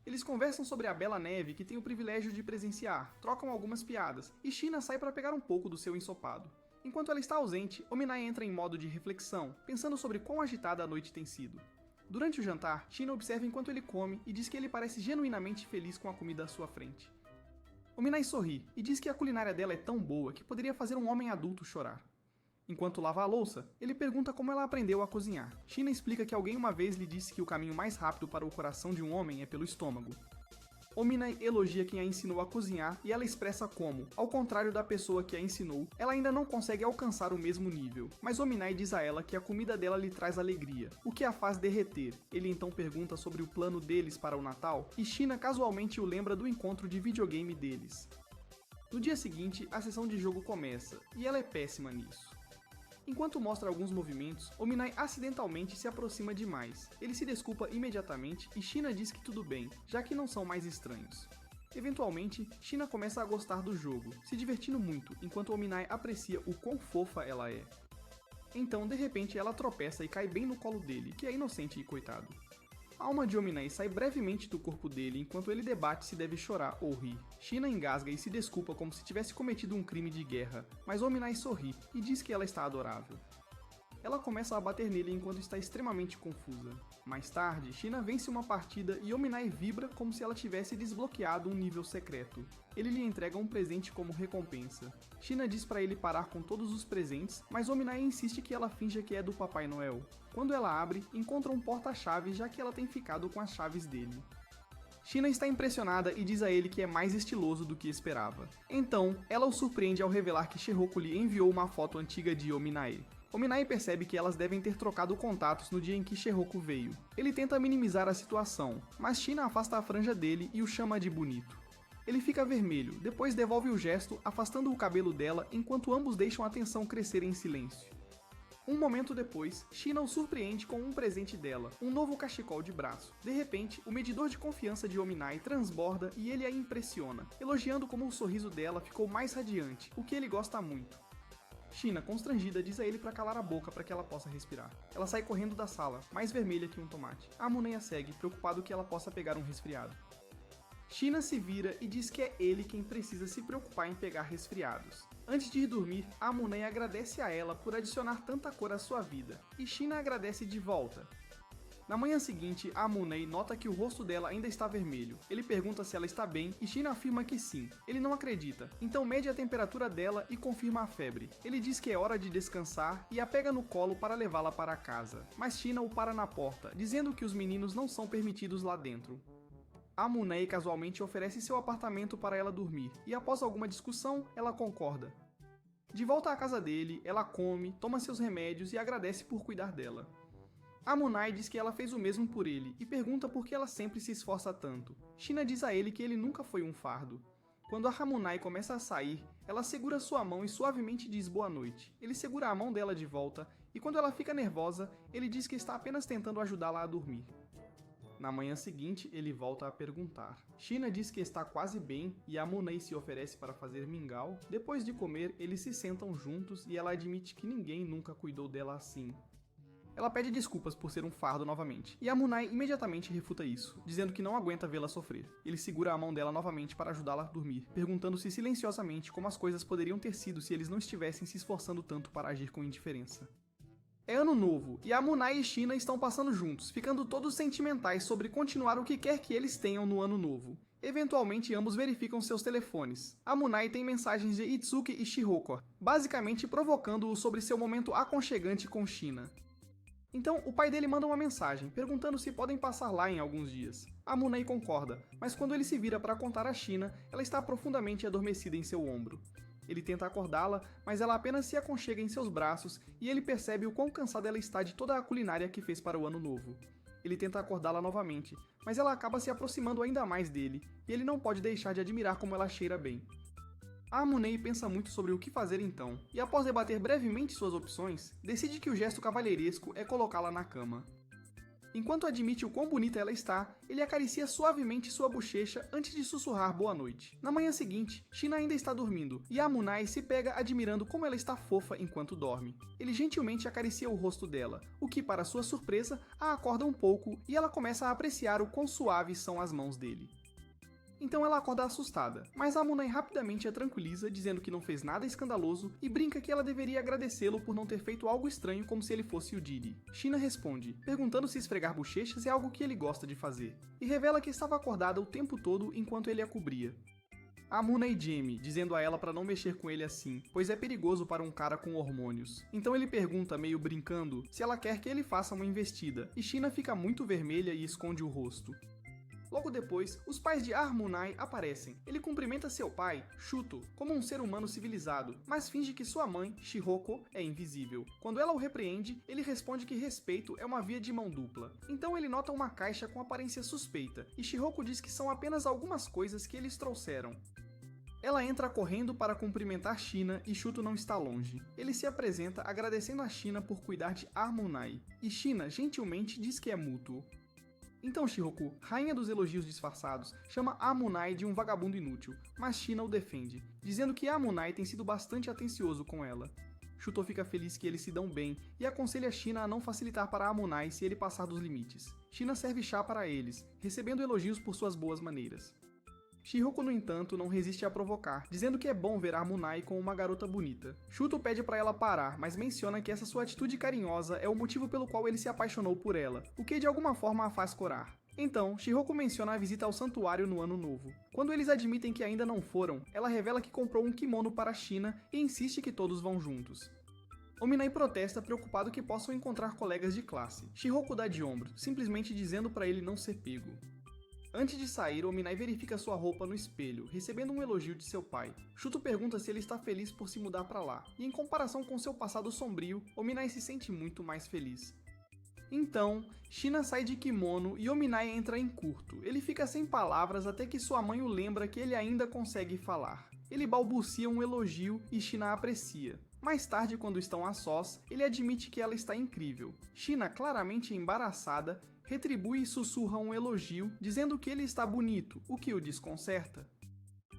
Eles conversam sobre a bela neve que tem o privilégio de presenciar, trocam algumas piadas, e Shina sai para pegar um pouco do seu ensopado. Enquanto ela está ausente, Ominai entra em modo de reflexão, pensando sobre quão agitada a noite tem sido. Durante o jantar, Shina observa enquanto ele come e diz que ele parece genuinamente feliz com a comida à sua frente. Ominai sorri e diz que a culinária dela é tão boa que poderia fazer um homem adulto chorar. Enquanto lava a louça, ele pergunta como ela aprendeu a cozinhar. Shina explica que alguém uma vez lhe disse que o caminho mais rápido para o coração de um homem é pelo estômago. Ominai elogia quem a ensinou a cozinhar e ela expressa como, ao contrário da pessoa que a ensinou, ela ainda não consegue alcançar o mesmo nível. Mas Ominai diz a ela que a comida dela lhe traz alegria, o que a faz derreter. Ele então pergunta sobre o plano deles para o Natal e Shina casualmente o lembra do encontro de videogame deles. No dia seguinte, a sessão de jogo começa, e ela é péssima nisso. Enquanto mostra alguns movimentos, Ominai acidentalmente se aproxima demais. Ele se desculpa imediatamente e Shina diz que tudo bem, já que não são mais estranhos. Eventualmente, Shina começa a gostar do jogo, se divertindo muito, enquanto Ominai aprecia o quão fofa ela é. Então, de repente, ela tropeça e cai bem no colo dele, que é inocente e coitado. A alma de Ominai sai brevemente do corpo dele enquanto ele debate se deve chorar ou rir. Shina engasga e se desculpa como se tivesse cometido um crime de guerra, mas Ominai sorri e diz que ela está adorável. Ela começa a bater nele enquanto está extremamente confusa. Mais tarde, Shina vence uma partida e Ominai vibra como se ela tivesse desbloqueado um nível secreto. Ele lhe entrega um presente como recompensa. Shina diz para ele parar com todos os presentes, mas Ominai insiste que ela finja que é do Papai Noel. Quando ela abre, encontra um porta-chaves já que ela tem ficado com as chaves dele. Shina está impressionada e diz a ele que é mais estiloso do que esperava. Então, ela o surpreende ao revelar que Shihoko lhe enviou uma foto antiga de Ominai. Ominai percebe que elas devem ter trocado contatos no dia em que Shihoko veio. Ele tenta minimizar a situação, mas Shina afasta a franja dele e o chama de bonito. Ele fica vermelho, depois devolve o gesto, afastando o cabelo dela enquanto ambos deixam a tensão crescer em silêncio. Um momento depois, China o surpreende com um presente dela, um novo cachecol de braço. De repente, o medidor de confiança de Ominai transborda e ele a impressiona, elogiando como o sorriso dela ficou mais radiante, o que ele gosta muito. China, constrangida, diz a ele para calar a boca para que ela possa respirar. Ela sai correndo da sala, mais vermelha que um tomate. Armunei a segue, preocupado que ela possa pegar um resfriado. China se vira e diz que é ele quem precisa se preocupar em pegar resfriados. Antes de ir dormir, Armunei agradece a ela por adicionar tanta cor à sua vida, e China agradece de volta. Na manhã seguinte, Armunei nota que o rosto dela ainda está vermelho. Ele pergunta se ela está bem e China afirma que sim. Ele não acredita, então mede a temperatura dela e confirma a febre. Ele diz que é hora de descansar e a pega no colo para levá-la para casa. Mas China o para na porta, dizendo que os meninos não são permitidos lá dentro. Armunei casualmente oferece seu apartamento para ela dormir, e após alguma discussão, ela concorda. De volta à casa dele, ela come, toma seus remédios e agradece por cuidar dela. Armunai diz que ela fez o mesmo por ele e pergunta por que ela sempre se esforça tanto. China diz a ele que ele nunca foi um fardo. Quando a Armunai começa a sair, ela segura sua mão e suavemente diz boa noite. Ele segura a mão dela de volta e quando ela fica nervosa, ele diz que está apenas tentando ajudá-la a dormir. Na manhã seguinte, ele volta a perguntar. China diz que está quase bem e Armunai se oferece para fazer mingau. Depois de comer, eles se sentam juntos e ela admite que ninguém nunca cuidou dela assim. Ela pede desculpas por ser um fardo novamente, e Armunai imediatamente refuta isso, dizendo que não aguenta vê-la sofrer. Ele segura a mão dela novamente para ajudá-la a dormir, perguntando-se silenciosamente como as coisas poderiam ter sido se eles não estivessem se esforçando tanto para agir com indiferença. É ano novo, e Armunai e China estão passando juntos, ficando todos sentimentais sobre continuar o que quer que eles tenham no ano novo. Eventualmente, ambos verificam seus telefones. Armunai tem mensagens de Itsuki e Shihoko, basicamente provocando-o sobre seu momento aconchegante com China. Então, o pai dele manda uma mensagem, perguntando se podem passar lá em alguns dias. Armunai concorda, mas quando ele se vira para contar a China, ela está profundamente adormecida em seu ombro. Ele tenta acordá-la, mas ela apenas se aconchega em seus braços e ele percebe o quão cansada ela está de toda a culinária que fez para o ano novo. Ele tenta acordá-la novamente, mas ela acaba se aproximando ainda mais dele, e ele não pode deixar de admirar como ela cheira bem. Armunai pensa muito sobre o que fazer então, e após debater brevemente suas opções, decide que o gesto cavalheiresco é colocá-la na cama. Enquanto admite o quão bonita ela está, ele acaricia suavemente sua bochecha antes de sussurrar boa noite. Na manhã seguinte, China ainda está dormindo, e Armunai se pega admirando como ela está fofa enquanto dorme. Ele gentilmente acaricia o rosto dela, o que, para sua surpresa, a acorda um pouco e ela começa a apreciar o quão suaves são as mãos dele. Então ela acorda assustada, mas Armunai rapidamente a tranquiliza, dizendo que não fez nada escandaloso e brinca que ela deveria agradecê-lo por não ter feito algo estranho como se ele fosse o Didi. China responde, perguntando se esfregar bochechas é algo que ele gosta de fazer, e revela que estava acordada o tempo todo enquanto ele a cobria. Armunai geme, dizendo a ela para não mexer com ele assim, pois é perigoso para um cara com hormônios. Então ele pergunta, meio brincando, se ela quer que ele faça uma investida, e China fica muito vermelha e esconde o rosto. Logo depois, os pais de Armunai aparecem. Ele cumprimenta seu pai, Shuto, como um ser humano civilizado, mas finge que sua mãe, Shihoko, é invisível. Quando ela o repreende, ele responde que respeito é uma via de mão dupla. Então ele nota uma caixa com aparência suspeita, e Shihoko diz que são apenas algumas coisas que eles trouxeram. Ela entra correndo para cumprimentar China e Shuto não está longe. Ele se apresenta agradecendo a China por cuidar de Armunai, e China gentilmente diz que é mútuo. Então Shihoko, rainha dos elogios disfarçados, chama Armunai de um vagabundo inútil, mas China o defende, dizendo que Armunai tem sido bastante atencioso com ela. Shuto fica feliz que eles se dão bem e aconselha China a não facilitar para Armunai se ele passar dos limites. China serve chá para eles, recebendo elogios por suas boas maneiras. Shihoko, no entanto, não resiste a provocar, dizendo que é bom ver Armunai com uma garota bonita. Shuto pede para ela parar, mas menciona que essa sua atitude carinhosa é o motivo pelo qual ele se apaixonou por ela, o que de alguma forma a faz corar. Então, Shihoko menciona a visita ao santuário no ano novo. Quando eles admitem que ainda não foram, ela revela que comprou um kimono para a China e insiste que todos vão juntos. Ominai protesta preocupado que possam encontrar colegas de classe. Shihoko dá de ombro, simplesmente dizendo para ele não ser pego. Antes de sair, Ominai verifica sua roupa no espelho, recebendo um elogio de seu pai. Shuto pergunta se ele está feliz por se mudar para lá, e em comparação com seu passado sombrio, Ominai se sente muito mais feliz. Então, China sai de kimono e Ominai entra em curto. Ele fica sem palavras até que sua mãe o lembra que ele ainda consegue falar. Ele balbucia um elogio e China aprecia. Mais tarde, quando estão a sós, ele admite que ela está incrível. China, claramente embaraçada, retribui e sussurra um elogio, dizendo que ele está bonito, o que o desconcerta.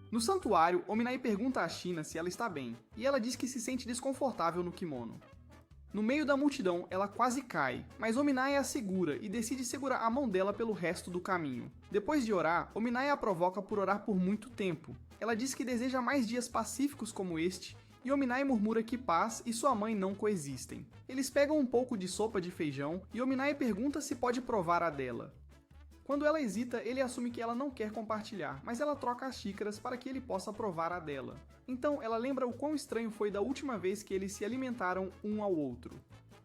No santuário, Ominai pergunta a China se ela está bem, e ela diz que se sente desconfortável no kimono. No meio da multidão, ela quase cai, mas Ominai a segura e decide segurar a mão dela pelo resto do caminho. Depois de orar, Ominai a provoca por orar por muito tempo. Ela diz que deseja mais dias pacíficos como este, e Ominai murmura que paz e sua mãe não coexistem. Eles pegam um pouco de sopa de feijão e Ominai pergunta se pode provar a dela. Quando ela hesita, ele assume que ela não quer compartilhar, mas ela troca as xícaras para que ele possa provar a dela. Então, ela lembra o quão estranho foi da última vez que eles se alimentaram um ao outro.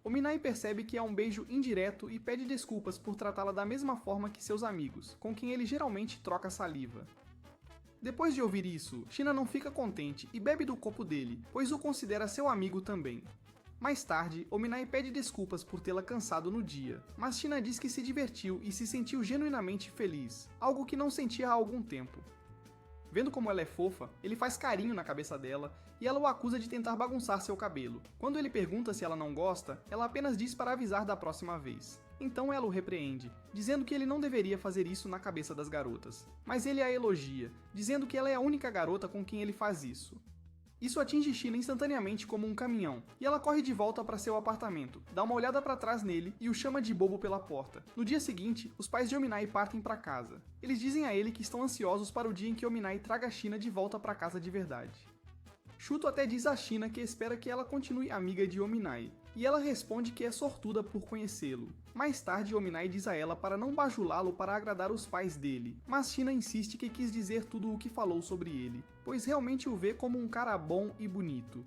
Ominai percebe que é um beijo indireto e pede desculpas por tratá-la da mesma forma que seus amigos, com quem ele geralmente troca saliva. Depois de ouvir isso, China não fica contente e bebe do copo dele, pois o considera seu amigo também. Mais tarde, Ominai pede desculpas por tê-la cansado no dia, mas China diz que se divertiu e se sentiu genuinamente feliz, algo que não sentia há algum tempo. Vendo como ela é fofa, ele faz carinho na cabeça dela e ela o acusa de tentar bagunçar seu cabelo. Quando ele pergunta se ela não gosta, ela apenas diz para avisar da próxima vez. Então ela o repreende, dizendo que ele não deveria fazer isso na cabeça das garotas. Mas ele a elogia, dizendo que ela é a única garota com quem ele faz isso. Isso atinge China instantaneamente como um caminhão, e ela corre de volta para seu apartamento, dá uma olhada para trás nele e o chama de bobo pela porta. No dia seguinte, os pais de Ominai partem para casa. Eles dizem a ele que estão ansiosos para o dia em que Ominai traga a China de volta para casa de verdade. Shuto até diz a China que espera que ela continue amiga de Ominai, e ela responde que é sortuda por conhecê-lo. Mais tarde, Ominai diz a ela para não bajulá-lo para agradar os pais dele, mas China insiste que quis dizer tudo o que falou sobre ele, pois realmente o vê como um cara bom e bonito.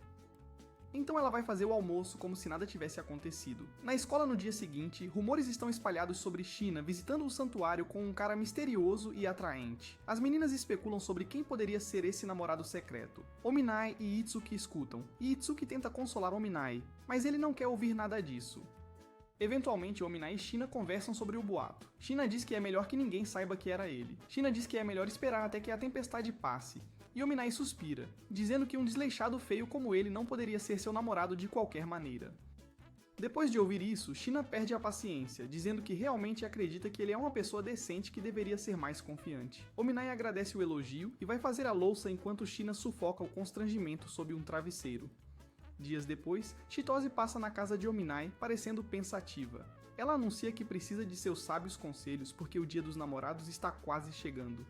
Então ela vai fazer o almoço como se nada tivesse acontecido. Na escola no dia seguinte, rumores estão espalhados sobre China visitando o santuário com um cara misterioso e atraente. As meninas especulam sobre quem poderia ser esse namorado secreto. Ominai e Itsuki escutam, e Itsuki tenta consolar Ominai, mas ele não quer ouvir nada disso. Eventualmente, Ominai e China conversam sobre o boato. China diz que é melhor que ninguém saiba que era ele. China diz que é melhor esperar até que a tempestade passe. E Ominai suspira, dizendo que um desleixado feio como ele não poderia ser seu namorado de qualquer maneira. Depois de ouvir isso, China perde a paciência, dizendo que realmente acredita que ele é uma pessoa decente que deveria ser mais confiante. Ominai agradece o elogio e vai fazer a louça enquanto China sufoca o constrangimento sob um travesseiro. Dias depois, Chitose passa na casa de Ominai, parecendo pensativa. Ela anuncia que precisa de seus sábios conselhos porque o dia dos namorados está quase chegando.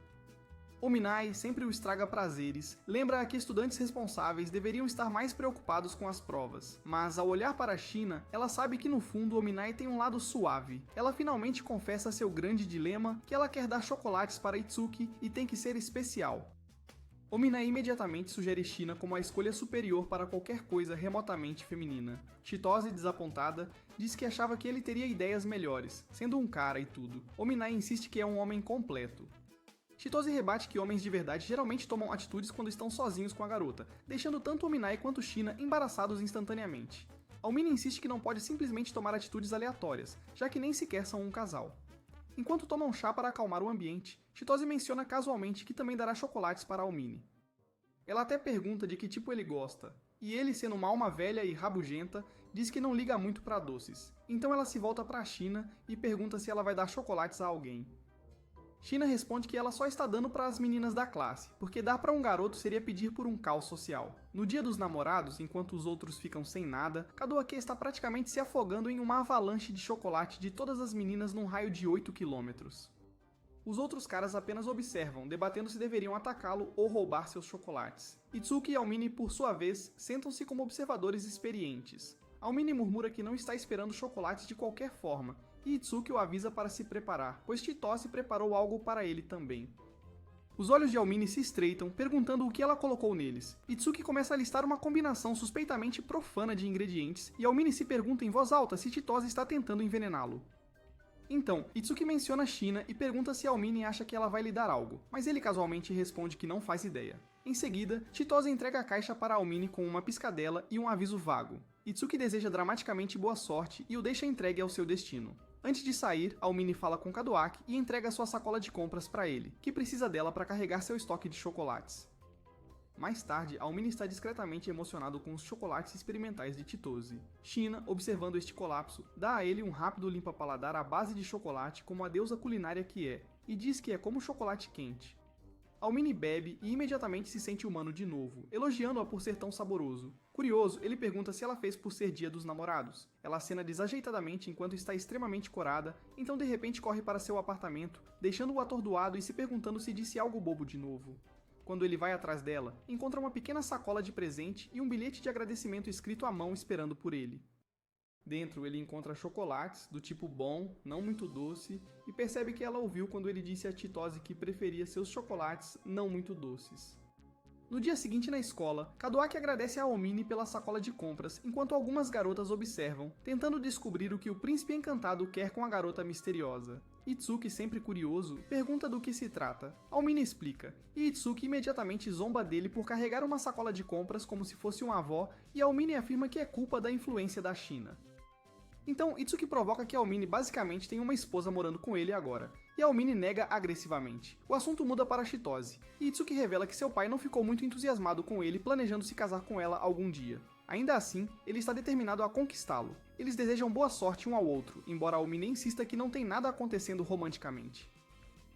Ominai sempre o estraga prazeres, lembra que estudantes responsáveis deveriam estar mais preocupados com as provas, mas ao olhar para a China, ela sabe que no fundo Ominai tem um lado suave. Ela finalmente confessa seu grande dilema, que ela quer dar chocolates para Itsuki e tem que ser especial. Ominai imediatamente sugere China como a escolha superior para qualquer coisa remotamente feminina. Chitose, desapontada, diz que achava que ele teria ideias melhores, sendo um cara e tudo. Ominai insiste que é um homem completo. Chitose rebate que homens de verdade geralmente tomam atitudes quando estão sozinhos com a garota, deixando tanto Ominai quanto China embaraçados instantaneamente. Omini insiste que não pode simplesmente tomar atitudes aleatórias, já que nem sequer são um casal. Enquanto tomam chá para acalmar o ambiente, Chitose menciona casualmente que também dará chocolates para Omini. Ela até pergunta de que tipo ele gosta, e ele, sendo uma alma velha e rabugenta, diz que não liga muito para doces. Então ela se volta para a China e pergunta se ela vai dar chocolates a alguém. China responde que ela só está dando para as meninas da classe, porque dar para um garoto seria pedir por um caos social. No dia dos namorados, enquanto os outros ficam sem nada, Kadoake está praticamente se afogando em uma avalanche de chocolate de todas as meninas num raio de 8 km. Os outros caras apenas observam, debatendo se deveriam atacá-lo ou roubar seus chocolates. Itsuki e Almini, por sua vez, sentam-se como observadores experientes. Almini murmura que não está esperando chocolates de qualquer forma, e Itsuki o avisa para se preparar, pois Chitose preparou algo para ele também. Os olhos de Almini se estreitam, perguntando o que ela colocou neles. Itsuki começa a listar uma combinação suspeitamente profana de ingredientes, e Almini se pergunta em voz alta se Chitose está tentando envenená-lo. Então, Itsuki menciona China e pergunta se Almini acha que ela vai lhe dar algo, mas ele casualmente responde que não faz ideia. Em seguida, Chitose entrega a caixa para Almini com uma piscadela e um aviso vago. Itsuki deseja dramaticamente boa sorte e o deixa entregue ao seu destino. Antes de sair, Almini fala com Kadoake e entrega sua sacola de compras para ele, que precisa dela para carregar seu estoque de chocolates. Mais tarde, Almine está discretamente emocionado com os chocolates experimentais de Chitose. Shina, observando este colapso, dá a ele um rápido limpa-paladar à base de chocolate como a deusa culinária que é, e diz que é como chocolate quente. Almine bebe e imediatamente se sente humano de novo, elogiando-a por ser tão saboroso. Curioso, ele pergunta se ela fez por ser dia dos namorados. Ela acena desajeitadamente enquanto está extremamente corada, então de repente corre para seu apartamento, deixando-o atordoado e se perguntando se disse algo bobo de novo. Quando ele vai atrás dela, encontra uma pequena sacola de presente e um bilhete de agradecimento escrito à mão esperando por ele. Dentro, ele encontra chocolates, do tipo bom, não muito doce, e percebe que ela ouviu quando ele disse a Chitose que preferia seus chocolates não muito doces. No dia seguinte na escola, Kadoaki agradece a Almine pela sacola de compras, enquanto algumas garotas observam, tentando descobrir o que o príncipe encantado quer com a garota misteriosa. Itsuki, sempre curioso, pergunta do que se trata. Almine explica, e Itsuki imediatamente zomba dele por carregar uma sacola de compras como se fosse uma avó, e Almine afirma que é culpa da influência da China. Então, Itsuki provoca que Almine basicamente tem uma esposa morando com ele agora, e Almine nega agressivamente. O assunto muda para Chitose, e Itsuki revela que seu pai não ficou muito entusiasmado com ele, planejando se casar com ela algum dia. Ainda assim, ele está determinado a conquistá-lo. Eles desejam boa sorte um ao outro, embora Almine insista que não tem nada acontecendo romanticamente.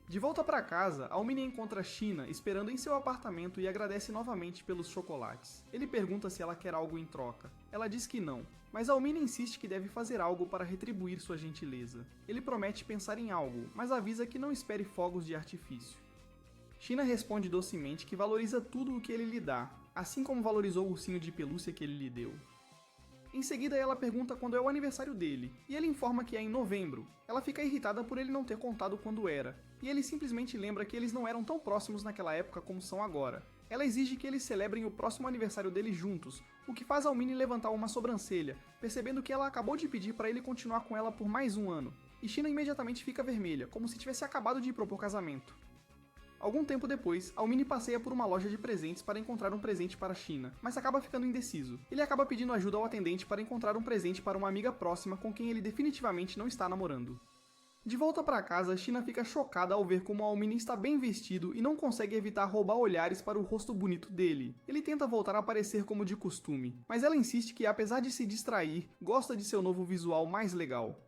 De volta para casa, Almine encontra Shina esperando em seu apartamento e agradece novamente pelos chocolates. Ele pergunta se ela quer algo em troca. Ela diz que não, mas Almine insiste que deve fazer algo para retribuir sua gentileza. Ele promete pensar em algo, mas avisa que não espere fogos de artifício. Shina responde docemente que valoriza tudo o que ele lhe dá, assim como valorizou o ursinho de pelúcia que ele lhe deu. Em seguida, ela pergunta quando é o aniversário dele, e ele informa que é em novembro. Ela fica irritada por ele não ter contado quando era, e ele simplesmente lembra que eles não eram tão próximos naquela época como são agora. Ela exige que eles celebrem o próximo aniversário deles juntos, o que faz Almine levantar uma sobrancelha, percebendo que ela acabou de pedir para ele continuar com ela por mais um ano, e Shina imediatamente fica vermelha, como se tivesse acabado de propor casamento. Algum tempo depois, Almine passeia por uma loja de presentes para encontrar um presente para Shina, mas acaba ficando indeciso. Ele acaba pedindo ajuda ao atendente para encontrar um presente para uma amiga próxima com quem ele definitivamente não está namorando. De volta para casa, Shina fica chocada ao ver como Almine está bem vestido e não consegue evitar roubar olhares para o rosto bonito dele. Ele tenta voltar a parecer como de costume, mas ela insiste que, apesar de se distrair, gosta de seu novo visual mais legal.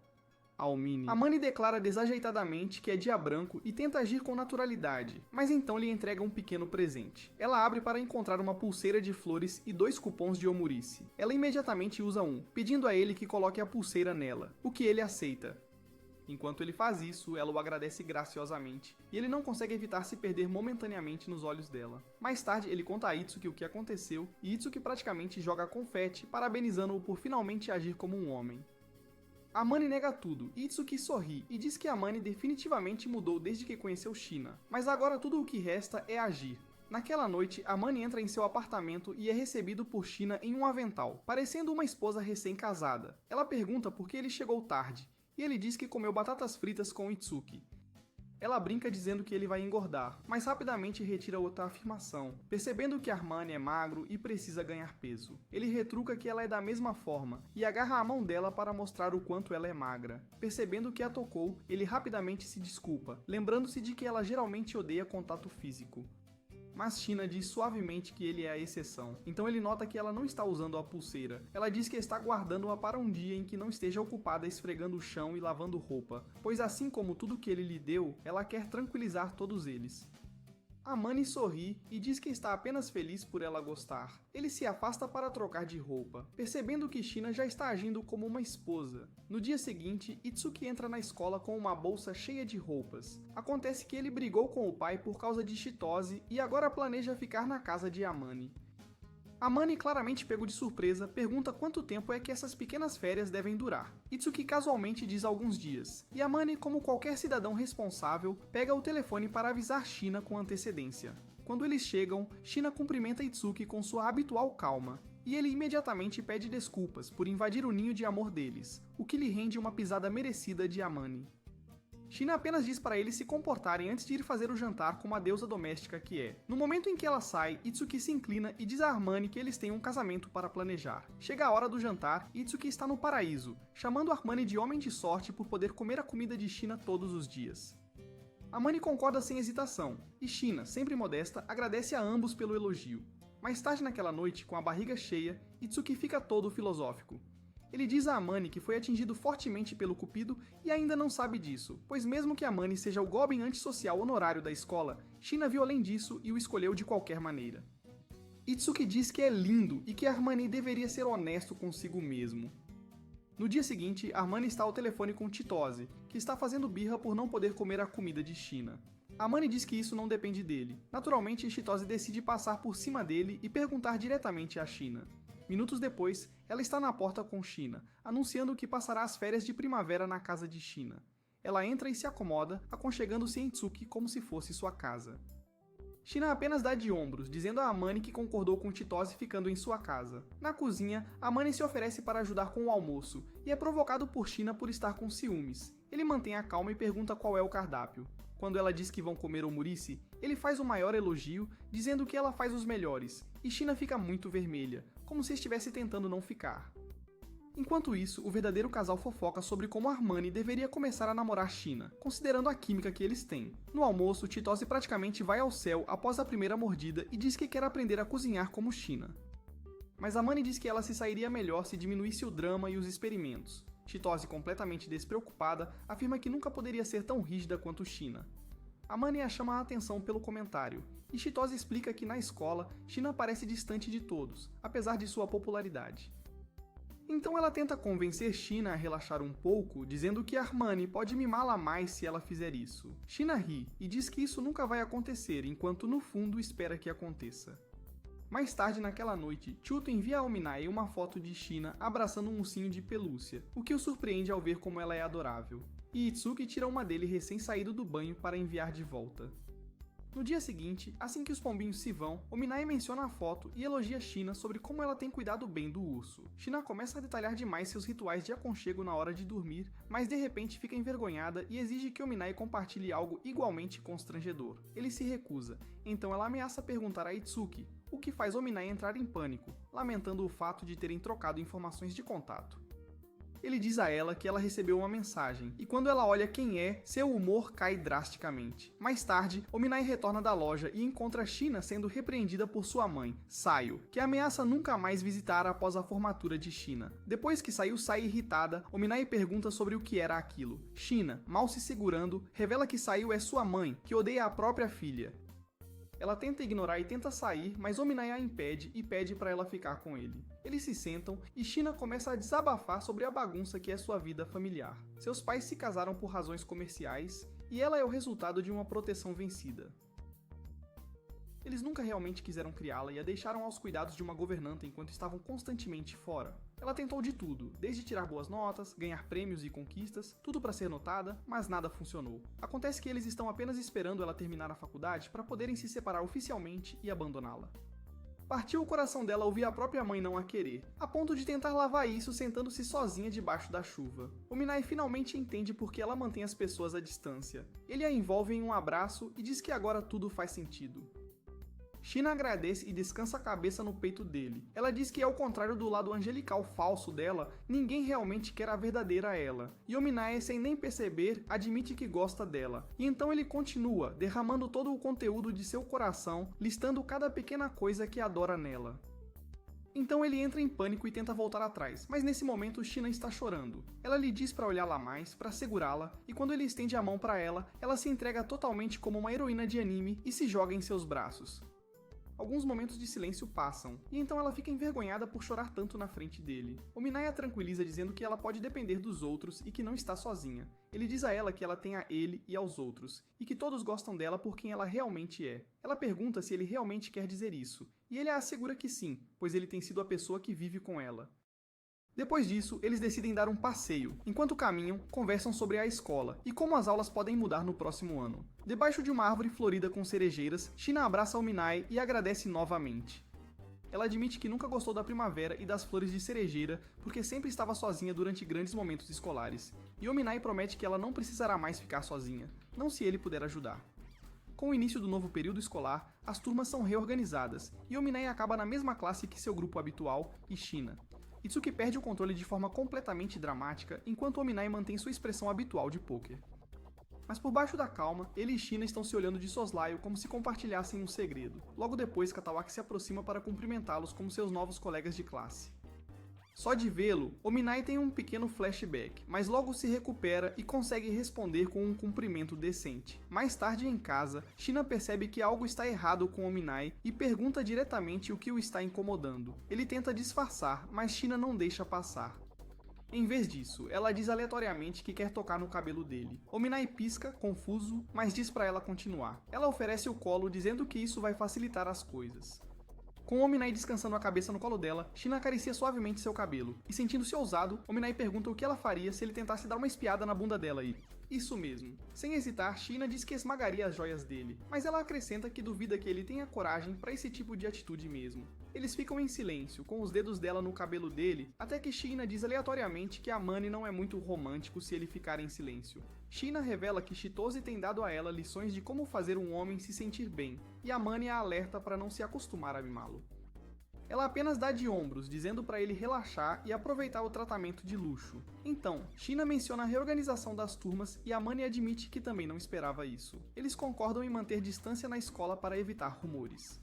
Amane declara desajeitadamente que é dia branco e tenta agir com naturalidade, mas então lhe entrega um pequeno presente. Ela abre para encontrar uma pulseira de flores e 2 cupons de omurice. Ela imediatamente usa um, pedindo a ele que coloque a pulseira nela, o que ele aceita. Enquanto ele faz isso, ela o agradece graciosamente, e ele não consegue evitar se perder momentaneamente nos olhos dela. Mais tarde, ele conta a Itsuki o que aconteceu, e Itsuki praticamente joga confete, parabenizando-o por finalmente agir como um homem. Amane nega tudo, e Itsuki sorri e diz que Amane definitivamente mudou desde que conheceu Shina, mas agora tudo o que resta é agir. Naquela noite, Amane entra em seu apartamento e é recebido por Shina em um avental, parecendo uma esposa recém-casada. Ela pergunta por que ele chegou tarde, e ele diz que comeu batatas fritas com Itsuki. Ela brinca dizendo que ele vai engordar, mas rapidamente retira outra afirmação, percebendo que Armani é magro e precisa ganhar peso. Ele retruca que ela é da mesma forma, e agarra a mão dela para mostrar o quanto ela é magra. Percebendo que a tocou, ele rapidamente se desculpa, lembrando-se de que ela geralmente odeia contato físico. Mas Shina diz suavemente que ele é a exceção, então ele nota que ela não está usando a pulseira. Ela diz que está guardando-a para um dia em que não esteja ocupada esfregando o chão e lavando roupa, pois assim como tudo que ele lhe deu, ela quer tranquilizar todos eles. Amane sorri e diz que está apenas feliz por ela gostar. Ele se afasta para trocar de roupa, percebendo que Shina já está agindo como uma esposa. No dia seguinte, Itsuki entra na escola com uma bolsa cheia de roupas. Acontece que ele brigou com o pai por causa de Chitose e agora planeja ficar na casa de Amane. Amane, claramente pego de surpresa, pergunta quanto tempo é que essas pequenas férias devem durar. Itsuki casualmente diz alguns dias, e Amane, como qualquer cidadão responsável, pega o telefone para avisar Shina com antecedência. Quando eles chegam, Shina cumprimenta Itsuki com sua habitual calma, e ele imediatamente pede desculpas por invadir o ninho de amor deles, o que lhe rende uma pisada merecida de Amane. Shina apenas diz para eles se comportarem antes de ir fazer o jantar como a deusa doméstica que é. No momento em que ela sai, Itsuki se inclina e diz a Armane que eles têm um casamento para planejar. Chega a hora do jantar e Itsuki está no paraíso, chamando Armane de homem de sorte por poder comer a comida de Shina todos os dias. Amane concorda sem hesitação, e Shina, sempre modesta, agradece a ambos pelo elogio. Mais tarde naquela noite, com a barriga cheia, Itsuki fica todo filosófico. Ele diz a Amane que foi atingido fortemente pelo cupido e ainda não sabe disso, pois mesmo que Amane seja o Goblin antissocial honorário da escola, Shina viu além disso e o escolheu de qualquer maneira. Itsuki diz que é lindo e que Armani deveria ser honesto consigo mesmo. No dia seguinte, Armani está ao telefone com Chitose, que está fazendo birra por não poder comer a comida de Shina. Armani diz que isso não depende dele. Naturalmente, Chitose decide passar por cima dele e perguntar diretamente a Shina. Minutos depois, ela está na porta com Shina, anunciando que passará as férias de primavera na casa de Shina. Ela entra e se acomoda, aconchegando-se em Itsuki como se fosse sua casa. Shina apenas dá de ombros, dizendo a Amane que concordou com Chitose ficando em sua casa. Na cozinha, Amane se oferece para ajudar com o almoço, e é provocado por Shina por estar com ciúmes. Ele mantém a calma e pergunta qual é o cardápio. Quando ela diz que vão comer omurice, ele faz o maior elogio, dizendo que ela faz os melhores, e Shina fica muito vermelha, como se estivesse tentando não ficar. Enquanto isso, o verdadeiro casal fofoca sobre como Armani deveria começar a namorar Shina, considerando a química que eles têm. No almoço, Chitose praticamente vai ao céu após a primeira mordida e diz que quer aprender a cozinhar como Shina. Mas Amane diz que ela se sairia melhor se diminuísse o drama e os experimentos. Chitose, completamente despreocupada, afirma que nunca poderia ser tão rígida quanto Shina. Amane a chama a atenção pelo comentário, e Chitose explica que na escola, Shina parece distante de todos, apesar de sua popularidade. Então ela tenta convencer Shina a relaxar um pouco, dizendo que Armani pode mimá-la mais se ela fizer isso. Shina ri e diz que isso nunca vai acontecer, enquanto no fundo espera que aconteça. Mais tarde naquela noite, Chuto envia a Ominae uma foto de Shina abraçando um ursinho de pelúcia, o que o surpreende ao ver como ela é adorável. E Itsuki tira uma dele recém-saído do banho para enviar de volta. No dia seguinte, assim que os pombinhos se vão, Ominae menciona a foto e elogia Shina sobre como ela tem cuidado bem do urso. Shina começa a detalhar demais seus rituais de aconchego na hora de dormir, mas de repente fica envergonhada e exige que Ominae compartilhe algo igualmente constrangedor. Ele se recusa, então ela ameaça perguntar a Itsuki, o que faz Ominae entrar em pânico, lamentando o fato de terem trocado informações de contato. Ele diz a ela que ela recebeu uma mensagem, e quando ela olha quem é, seu humor cai drasticamente. Mais tarde, Ominae retorna da loja e encontra Shina sendo repreendida por sua mãe, Sayo, que ameaça nunca mais visitar após a formatura de Shina. Depois que Sayo sai irritada, Ominae pergunta sobre o que era aquilo. Shina, mal se segurando, revela que Sayo é sua mãe, que odeia a própria filha. Ela tenta ignorar e tenta sair, mas Ominae a impede e pede para ela ficar com ele. Eles se sentam e Shina começa a desabafar sobre a bagunça que é sua vida familiar. Seus pais se casaram por razões comerciais e ela é o resultado de uma proteção vencida. Eles nunca realmente quiseram criá-la e a deixaram aos cuidados de uma governanta enquanto estavam constantemente fora. Ela tentou de tudo, desde tirar boas notas, ganhar prêmios e conquistas, tudo para ser notada, mas nada funcionou. Acontece que eles estão apenas esperando ela terminar a faculdade para poderem se separar oficialmente e abandoná-la. Partiu o coração dela ouvir a própria mãe não a querer, a ponto de tentar lavar isso sentando-se sozinha debaixo da chuva. Ominae finalmente entende por que ela mantém as pessoas à distância. Ele a envolve em um abraço e diz que agora tudo faz sentido. Shina agradece e descansa a cabeça no peito dele. Ela diz que ao contrário do lado angelical falso dela, ninguém realmente quer a verdadeira ela. E Ominae, sem nem perceber, admite que gosta dela. E então ele continua, derramando todo o conteúdo de seu coração, listando cada pequena coisa que adora nela. Então ele entra em pânico e tenta voltar atrás, mas nesse momento Shina está chorando. Ela lhe diz para olhá-la mais, para segurá-la, e quando ele estende a mão para ela, ela se entrega totalmente como uma heroína de anime e se joga em seus braços. Alguns momentos de silêncio passam, e então ela fica envergonhada por chorar tanto na frente dele. Ominae a tranquiliza dizendo que ela pode depender dos outros e que não está sozinha. Ele diz a ela que ela tem a ele e aos outros, e que todos gostam dela por quem ela realmente é. Ela pergunta se ele realmente quer dizer isso, e ele a assegura que sim, pois ele tem sido a pessoa que vive com ela. Depois disso, eles decidem dar um passeio. Enquanto caminham, conversam sobre a escola e como as aulas podem mudar no próximo ano. Debaixo de uma árvore florida com cerejeiras, Shina abraça Ominae e agradece novamente. Ela admite que nunca gostou da primavera e das flores de cerejeira porque sempre estava sozinha durante grandes momentos escolares. E Ominae promete que ela não precisará mais ficar sozinha, não se ele puder ajudar. Com o início do novo período escolar, as turmas são reorganizadas e Ominae acaba na mesma classe que seu grupo habitual e Shina. Itsuki perde o controle de forma completamente dramática, enquanto Ominae mantém sua expressão habitual de pôquer. Mas por baixo da calma, ele e China estão se olhando de soslaio como se compartilhassem um segredo. Logo depois, Katawaki se aproxima para cumprimentá-los como seus novos colegas de classe. Só de vê-lo, Ominai tem um pequeno flashback, mas logo se recupera e consegue responder com um cumprimento decente. Mais tarde em casa, China percebe que algo está errado com Ominai e pergunta diretamente o que o está incomodando. Ele tenta disfarçar, mas China não deixa passar. Em vez disso, ela diz aleatoriamente que quer tocar no cabelo dele. Ominai pisca, confuso, mas diz pra ela continuar. Ela oferece o colo dizendo que isso vai facilitar as coisas. Com Ominai descansando a cabeça no colo dela, China acaricia suavemente seu cabelo, e sentindo-se ousado, Ominai pergunta o que ela faria se ele tentasse dar uma espiada na bunda dela e... Isso mesmo. Sem hesitar, China diz que esmagaria as joias dele, mas ela acrescenta que duvida que ele tenha coragem para esse tipo de atitude mesmo. Eles ficam em silêncio, com os dedos dela no cabelo dele, até que China diz aleatoriamente que a Mani não é muito romântico se ele ficar em silêncio. China revela que Chitose tem dado a ela lições de como fazer um homem se sentir bem, e a Mani a alerta para não se acostumar a mimá-lo. Ela apenas dá de ombros, dizendo para ele relaxar e aproveitar o tratamento de luxo. Então, China menciona a reorganização das turmas e a Mani admite que também não esperava isso. Eles concordam em manter distância na escola para evitar rumores.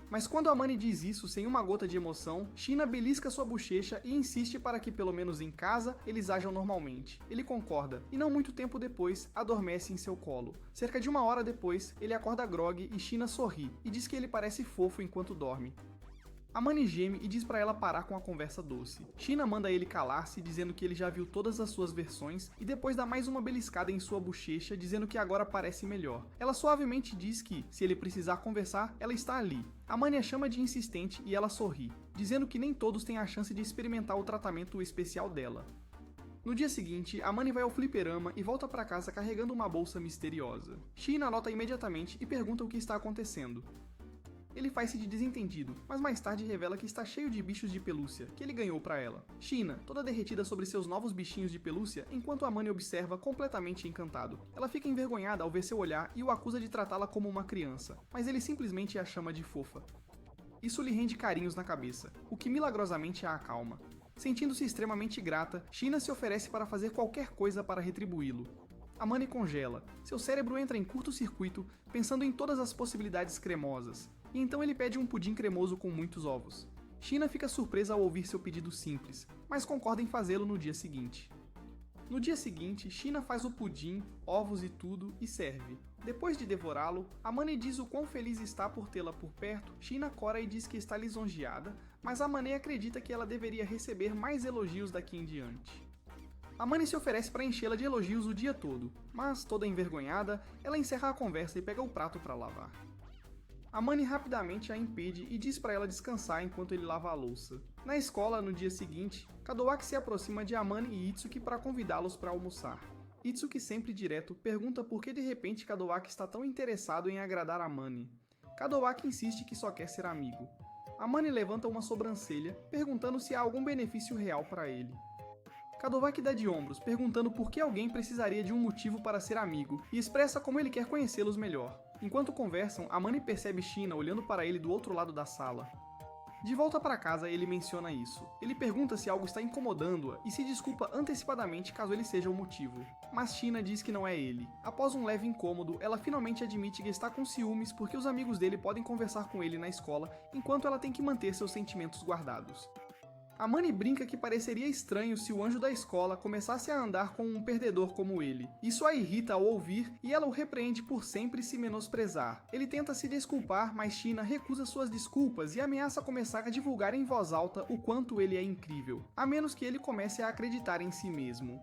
Mas quando a Mani diz isso sem uma gota de emoção, China belisca sua bochecha e insiste para que pelo menos em casa eles ajam normalmente. Ele concorda, e não muito tempo depois, adormece em seu colo. Cerca de 1 hora depois, ele acorda grogue e China sorri, e diz que ele parece fofo enquanto dorme. A Mani geme e diz pra ela parar com a conversa doce. China manda ele calar-se, dizendo que ele já viu todas as suas versões, e depois dá mais uma beliscada em sua bochecha, dizendo que agora parece melhor. Ela suavemente diz que, se ele precisar conversar, ela está ali. A Mani a chama de insistente e ela sorri, dizendo que nem todos têm a chance de experimentar o tratamento especial dela. No dia seguinte, a Mani vai ao fliperama e volta pra casa carregando uma bolsa misteriosa. China nota imediatamente e pergunta o que está acontecendo. Ele faz-se de desentendido, mas mais tarde revela que está cheio de bichos de pelúcia, que ele ganhou pra ela. China, toda derretida sobre seus novos bichinhos de pelúcia, enquanto a Mani observa completamente encantado. Ela fica envergonhada ao ver seu olhar e o acusa de tratá-la como uma criança, mas ele simplesmente a chama de fofa. Isso lhe rende carinhos na cabeça, o que milagrosamente a acalma. Sentindo-se extremamente grata, China se oferece para fazer qualquer coisa para retribuí-lo. A Mani congela, seu cérebro entra em curto-circuito, pensando em todas as possibilidades cremosas, e então ele pede um pudim cremoso com muitos ovos. China fica surpresa ao ouvir seu pedido simples, mas concorda em fazê-lo no dia seguinte. No dia seguinte, China faz o pudim, ovos e tudo, e serve. Depois de devorá-lo, a Mani diz o quão feliz está por tê-la por perto, China cora e diz que está lisonjeada, mas a Mani acredita que ela deveria receber mais elogios daqui em diante. A Mani se oferece para enchê-la de elogios o dia todo, mas, toda envergonhada, ela encerra a conversa e pega o prato para lavar. A Mani rapidamente a impede e diz para ela descansar enquanto ele lava a louça. Na escola, no dia seguinte, Kadowaki se aproxima de Amane e Itsuki para convidá-los para almoçar. Itsuki, sempre direto, pergunta por que de repente Kadowaki está tão interessado em agradar Amane. Kadowaki insiste que só quer ser amigo. Amane levanta uma sobrancelha, perguntando se há algum benefício real para ele. Kadowaki dá de ombros, perguntando por que alguém precisaria de um motivo para ser amigo, e expressa como ele quer conhecê-los melhor. Enquanto conversam, Amane percebe China olhando para ele do outro lado da sala. De volta para casa, ele menciona isso. Ele pergunta se algo está incomodando-a e se desculpa antecipadamente caso ele seja o motivo. Mas China diz que não é ele. Após um leve incômodo, ela finalmente admite que está com ciúmes porque os amigos dele podem conversar com ele na escola, enquanto ela tem que manter seus sentimentos guardados. Amane brinca que pareceria estranho se o anjo da escola começasse a andar com um perdedor como ele. Isso a irrita ao ouvir e ela o repreende por sempre se menosprezar. Ele tenta se desculpar, mas China recusa suas desculpas e ameaça começar a divulgar em voz alta o quanto ele é incrível, a menos que ele comece a acreditar em si mesmo.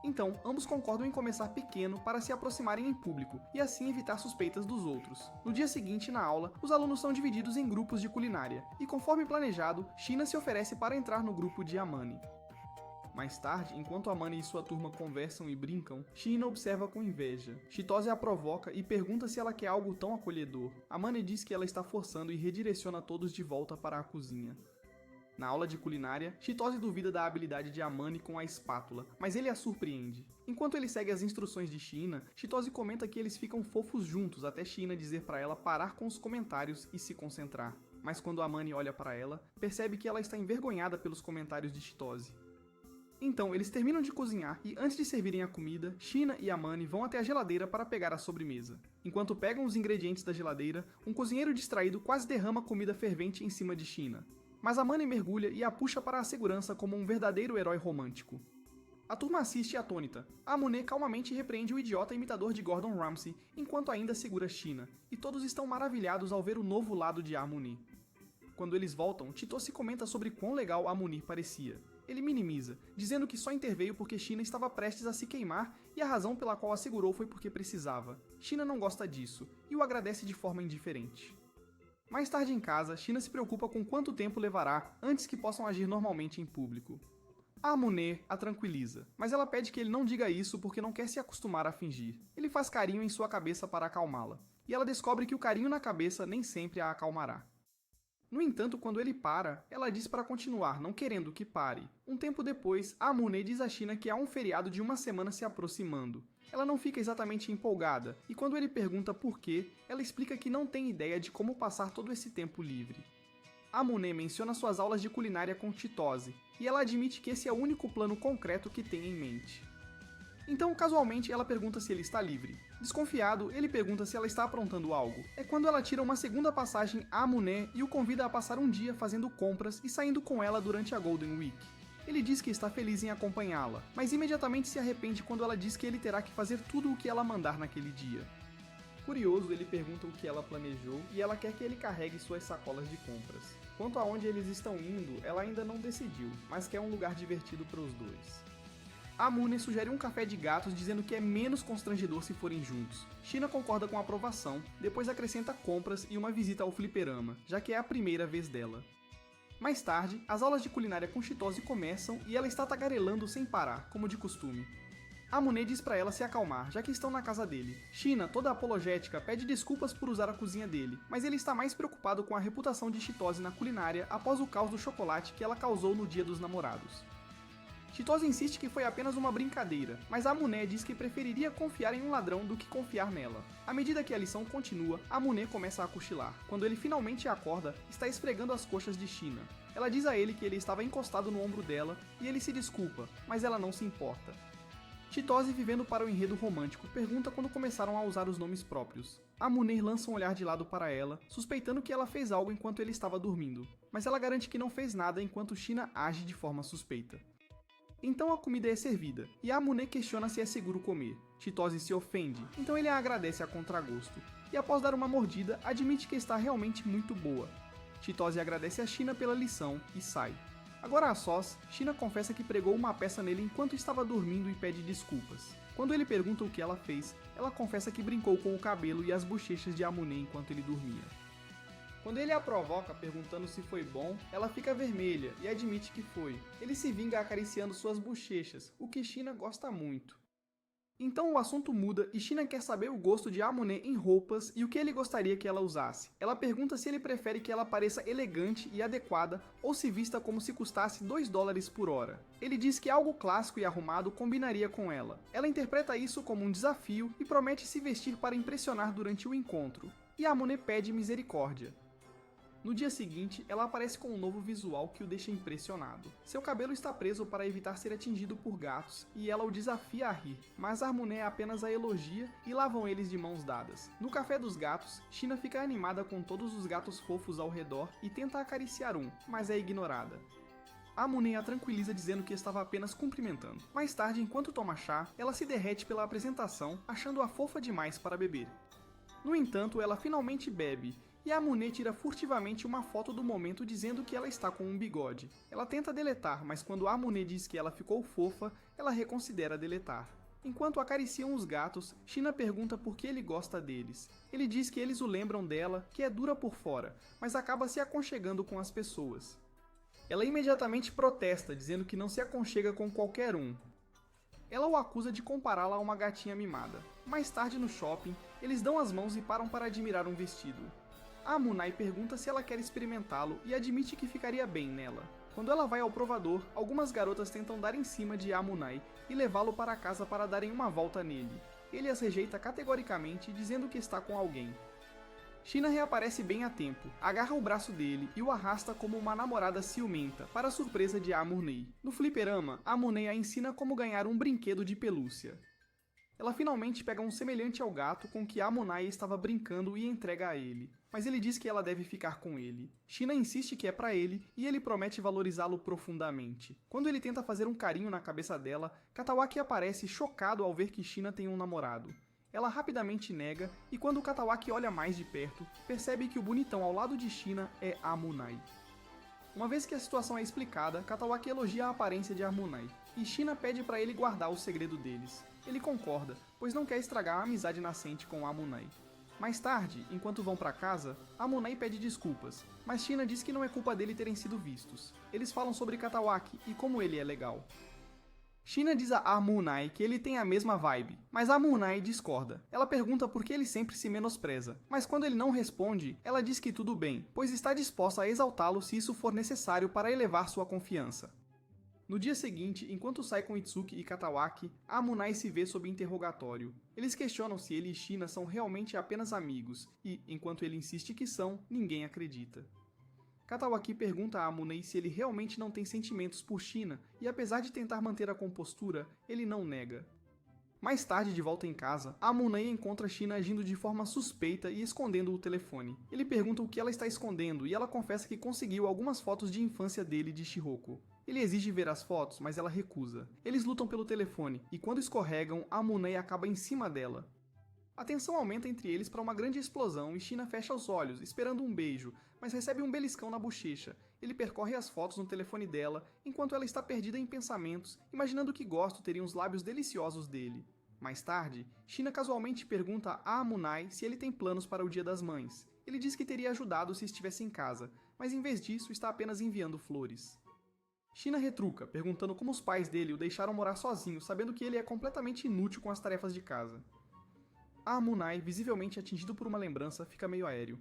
Então, ambos concordam em começar pequeno para se aproximarem em público e assim evitar suspeitas dos outros. No dia seguinte, na aula, os alunos são divididos em grupos de culinária, e conforme planejado, China se oferece para entrar no grupo de Amane. Mais tarde, enquanto Amane e sua turma conversam e brincam, China observa com inveja. Chitose a provoca e pergunta se ela quer algo tão acolhedor. Amane diz que ela está forçando e redireciona todos de volta para a cozinha. Na aula de culinária, Chitose duvida da habilidade de Amane com a espátula, mas ele a surpreende. Enquanto ele segue as instruções de China, Chitose comenta que eles ficam fofos juntos até China dizer para ela parar com os comentários e se concentrar. Mas quando Amane olha para ela, percebe que ela está envergonhada pelos comentários de Chitose. Então, eles terminam de cozinhar e antes de servirem a comida, Sheena e Amane vão até a geladeira para pegar a sobremesa. Enquanto pegam os ingredientes da geladeira, um cozinheiro distraído quase derrama comida fervente em cima de Sheena. Mas Amane mergulha e a puxa para a segurança como um verdadeiro herói romântico. A turma assiste atônita. Amane calmamente repreende o idiota imitador de Gordon Ramsay enquanto ainda segura Sheena, e todos estão maravilhados ao ver o novo lado de Amane. Quando eles voltam, Chitose comenta sobre quão legal Amane parecia. Ele minimiza, dizendo que só interveio porque Sheena estava prestes a se queimar e a razão pela qual a segurou foi porque precisava. Sheena não gosta disso, e o agradece de forma indiferente. Mais tarde em casa, Sheena se preocupa com quanto tempo levará antes que possam agir normalmente em público. Amane a tranquiliza, mas ela pede que ele não diga isso porque não quer se acostumar a fingir. Ele faz carinho em sua cabeça para acalmá-la, e ela descobre que o carinho na cabeça nem sempre a acalmará. No entanto, quando ele para, ela diz para continuar, não querendo que pare. Um tempo depois, Amane diz a Sheena que há um feriado de uma semana se aproximando. Ela não fica exatamente empolgada, e quando ele pergunta por quê, ela explica que não tem ideia de como passar todo esse tempo livre. Amane menciona suas aulas de culinária com Chitose, e ela admite que esse é o único plano concreto que tem em mente. Então, casualmente, ela pergunta se ele está livre. Desconfiado, ele pergunta se ela está aprontando algo. É quando ela tira uma segunda passagem a Amane e o convida a passar um dia fazendo compras e saindo com ela durante a Golden Week. Ele diz que está feliz em acompanhá-la, mas imediatamente se arrepende quando ela diz que ele terá que fazer tudo o que ela mandar naquele dia. Curioso, ele pergunta o que ela planejou e ela quer que ele carregue suas sacolas de compras. Quanto a onde eles estão indo, ela ainda não decidiu, mas quer um lugar divertido para os dois. Amane sugere um café de gatos dizendo que é menos constrangedor se forem juntos. Sheena concorda com a aprovação, depois acrescenta compras e uma visita ao fliperama, já que é a primeira vez dela. Mais tarde, as aulas de culinária com Chitose começam e ela está tagarelando sem parar, como de costume. Amane diz para ela se acalmar, já que estão na casa dele. Sheena, toda apologética, pede desculpas por usar a cozinha dele, mas ele está mais preocupado com a reputação de Chitose na culinária após o caos do chocolate que ela causou no Dia dos Namorados. Chitose insiste que foi apenas uma brincadeira, mas Amane diz que preferiria confiar em um ladrão do que confiar nela. À medida que a lição continua, Amane começa a cochilar. Quando ele finalmente acorda, está esfregando as coxas de Sheena. Ela diz a ele que ele estava encostado no ombro dela e ele se desculpa, mas ela não se importa. Chitose, vivendo para o enredo romântico, pergunta quando começaram a usar os nomes próprios. Amane lança um olhar de lado para ela, suspeitando que ela fez algo enquanto ele estava dormindo, mas ela garante que não fez nada enquanto Sheena age de forma suspeita. Então a comida é servida, e Amane questiona se é seguro comer. Chitose se ofende, então ele a agradece a contragosto, e após dar uma mordida, admite que está realmente muito boa. Chitose agradece a Sheena pela lição e sai. Agora a sós, Sheena confessa que pregou uma peça nele enquanto estava dormindo e pede desculpas. Quando ele pergunta o que ela fez, ela confessa que brincou com o cabelo e as bochechas de Amane enquanto ele dormia. Quando ele a provoca perguntando se foi bom, ela fica vermelha e admite que foi. Ele se vinga acariciando suas bochechas, o que Sheena gosta muito. Então o assunto muda e Sheena quer saber o gosto de Amane em roupas e o que ele gostaria que ela usasse. Ela pergunta se ele prefere que ela pareça elegante e adequada ou se vista como se custasse $2 por hora. Ele diz que algo clássico e arrumado combinaria com ela. Ela interpreta isso como um desafio e promete se vestir para impressionar durante o encontro. E Amane pede misericórdia. No dia seguinte, ela aparece com um novo visual que o deixa impressionado. Seu cabelo está preso para evitar ser atingido por gatos, e ela o desafia a rir, mas Amane apenas a elogia e lá vão eles de mãos dadas. No café dos gatos, Sheena fica animada com todos os gatos fofos ao redor e tenta acariciar um, mas é ignorada. Amane a tranquiliza dizendo que estava apenas cumprimentando. Mais tarde, enquanto toma chá, ela se derrete pela apresentação, achando-a fofa demais para beber. No entanto, ela finalmente bebe, e Amane tira furtivamente uma foto do momento dizendo que ela está com um bigode. Ela tenta deletar, mas quando Amane diz que ela ficou fofa, ela reconsidera deletar. Enquanto acariciam os gatos, Sheena pergunta por que ele gosta deles. Ele diz que eles o lembram dela, que é dura por fora, mas acaba se aconchegando com as pessoas. Ela imediatamente protesta, dizendo que não se aconchega com qualquer um. Ela o acusa de compará-la a uma gatinha mimada. Mais tarde no shopping, eles dão as mãos e param para admirar um vestido. Amane pergunta se ela quer experimentá-lo e admite que ficaria bem nela. Quando ela vai ao provador, algumas garotas tentam dar em cima de Amane e levá-lo para casa para darem uma volta nele. Ele as rejeita categoricamente, dizendo que está com alguém. China reaparece bem a tempo, agarra o braço dele e o arrasta como uma namorada ciumenta, para a surpresa de Amurnei. No fliperama, Amurnei a ensina como ganhar um brinquedo de pelúcia. Ela finalmente pega um semelhante ao gato com que Amunai estava brincando e entrega a ele, mas ele diz que ela deve ficar com ele. China insiste que é pra ele e ele promete valorizá-lo profundamente. Quando ele tenta fazer um carinho na cabeça dela, Katawaki aparece chocado ao ver que China tem um namorado. Ela rapidamente nega e quando Katawaki olha mais de perto, percebe que o bonitão ao lado de China é Amunai. Uma vez que a situação é explicada, Katawaki elogia a aparência de Amunai, e China pede para ele guardar o segredo deles. Ele concorda, pois não quer estragar a amizade nascente com Amunai. Mais tarde, enquanto vão para casa, Amunai pede desculpas, mas China diz que não é culpa dele terem sido vistos. Eles falam sobre Katawaki e como ele é legal. China diz a Amunai que ele tem a mesma vibe, mas Amunai discorda. Ela pergunta por que ele sempre se menospreza, mas quando ele não responde, ela diz que tudo bem, pois está disposta a exaltá-lo se isso for necessário para elevar sua confiança. No dia seguinte, enquanto sai com Itsuki e Katawaki, Amunai se vê sob interrogatório. Eles questionam se ele e China são realmente apenas amigos, e, enquanto ele insiste que são, ninguém acredita. Katawaki pergunta a Amunai se ele realmente não tem sentimentos por China, e apesar de tentar manter a compostura, ele não nega. Mais tarde, de volta em casa, Amunai encontra China agindo de forma suspeita e escondendo o telefone. Ele pergunta o que ela está escondendo e ela confessa que conseguiu algumas fotos de infância dele de Shihoko. Ele exige ver as fotos, mas ela recusa. Eles lutam pelo telefone, e quando escorregam, Amunai acaba em cima dela. A tensão aumenta entre eles para uma grande explosão e China fecha os olhos, esperando um beijo, mas recebe um beliscão na bochecha. Ele percorre as fotos no telefone dela, enquanto ela está perdida em pensamentos, imaginando que Gosto teria os lábios deliciosos dele. Mais tarde, China casualmente pergunta a Amunai se ele tem planos para o Dia das Mães. Ele diz que teria ajudado se estivesse em casa, mas em vez disso está apenas enviando flores. China retruca, perguntando como os pais dele o deixaram morar sozinho, sabendo que ele é completamente inútil com as tarefas de casa. Amunai, visivelmente atingido por uma lembrança, fica meio aéreo.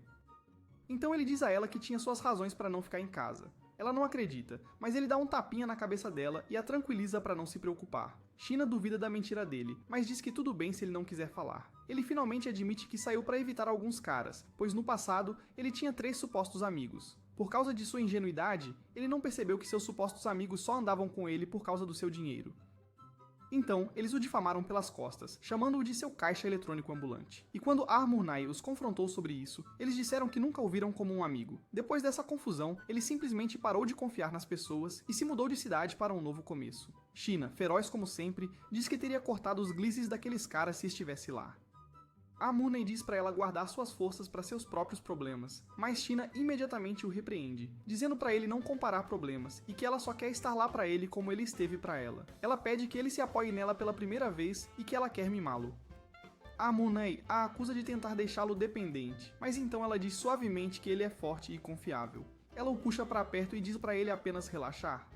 Então ele diz a ela que tinha suas razões para não ficar em casa. Ela não acredita, mas ele dá um tapinha na cabeça dela e a tranquiliza para não se preocupar. China duvida da mentira dele, mas diz que tudo bem se ele não quiser falar. Ele finalmente admite que saiu para evitar alguns caras, pois no passado ele tinha 3 supostos amigos. Por causa de sua ingenuidade, ele não percebeu que seus supostos amigos só andavam com ele por causa do seu dinheiro. Então, eles o difamaram pelas costas, chamando-o de seu caixa eletrônico ambulante. E quando Amunai os confrontou sobre isso, eles disseram que nunca o viram como um amigo. Depois dessa confusão, ele simplesmente parou de confiar nas pessoas e se mudou de cidade para um novo começo. China, feroz como sempre, diz que teria cortado os glises daqueles caras se estivesse lá. Amunai diz para ela guardar suas forças para seus próprios problemas, mas China imediatamente o repreende, dizendo para ele não comparar problemas e que ela só quer estar lá para ele como ele esteve para ela. Ela pede que ele se apoie nela pela primeira vez e que ela quer mimá-lo. Amunai a acusa de tentar deixá-lo dependente, mas então ela diz suavemente que ele é forte e confiável. Ela o puxa para perto e diz para ele apenas relaxar.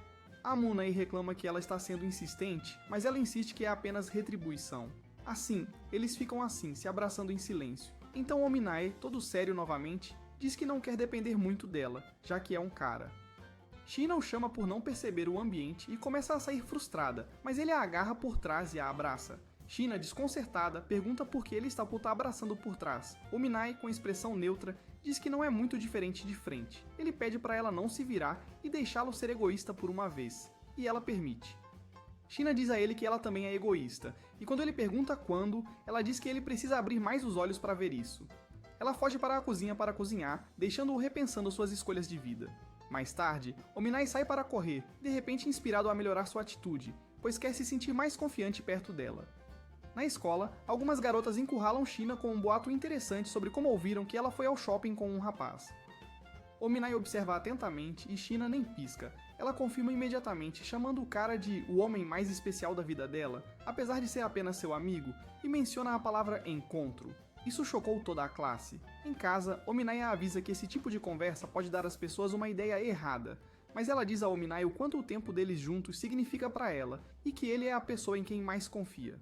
Amunai reclama que ela está sendo insistente, mas ela insiste que é apenas retribuição. Assim, eles ficam assim, se abraçando em silêncio. Então Ominae, todo sério novamente, diz que não quer depender muito dela, já que é um cara. China o chama por não perceber o ambiente e começa a sair frustrada, mas ele a agarra por trás e a abraça. China, desconcertada, pergunta por que ele está por estar abraçando por trás. Ominae, com expressão neutra, diz que não é muito diferente de frente. Ele pede para ela não se virar e deixá-lo ser egoísta por uma vez, e ela permite. China diz a ele que ela também é egoísta, e quando ele pergunta quando, ela diz que ele precisa abrir mais os olhos para ver isso. Ela foge para a cozinha para cozinhar, deixando-o repensando suas escolhas de vida. Mais tarde, Ominae sai para correr, de repente inspirado a melhorar sua atitude, pois quer se sentir mais confiante perto dela. Na escola, algumas garotas encurralam China com um boato interessante sobre como ouviram que ela foi ao shopping com um rapaz. Ominae observa atentamente e China nem pisca. Ela confirma imediatamente, chamando o cara de o homem mais especial da vida dela, apesar de ser apenas seu amigo, e menciona a palavra encontro. Isso chocou toda a classe. Em casa, Ominae a avisa que esse tipo de conversa pode dar às pessoas uma ideia errada, mas ela diz a Ominae o quanto o tempo deles juntos significa para ela, e que ele é a pessoa em quem mais confia.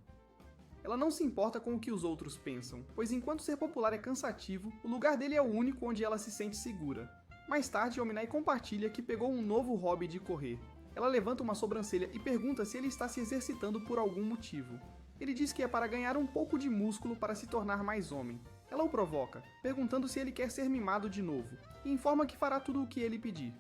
Ela não se importa com o que os outros pensam, pois enquanto ser popular é cansativo, o lugar dele é o único onde ela se sente segura. Mais tarde, Ominae compartilha que pegou um novo hobby de correr. Ela levanta uma sobrancelha e pergunta se ele está se exercitando por algum motivo. Ele diz que é para ganhar um pouco de músculo para se tornar mais homem. Ela o provoca, perguntando se ele quer ser mimado de novo, e informa que fará tudo o que ele pedir.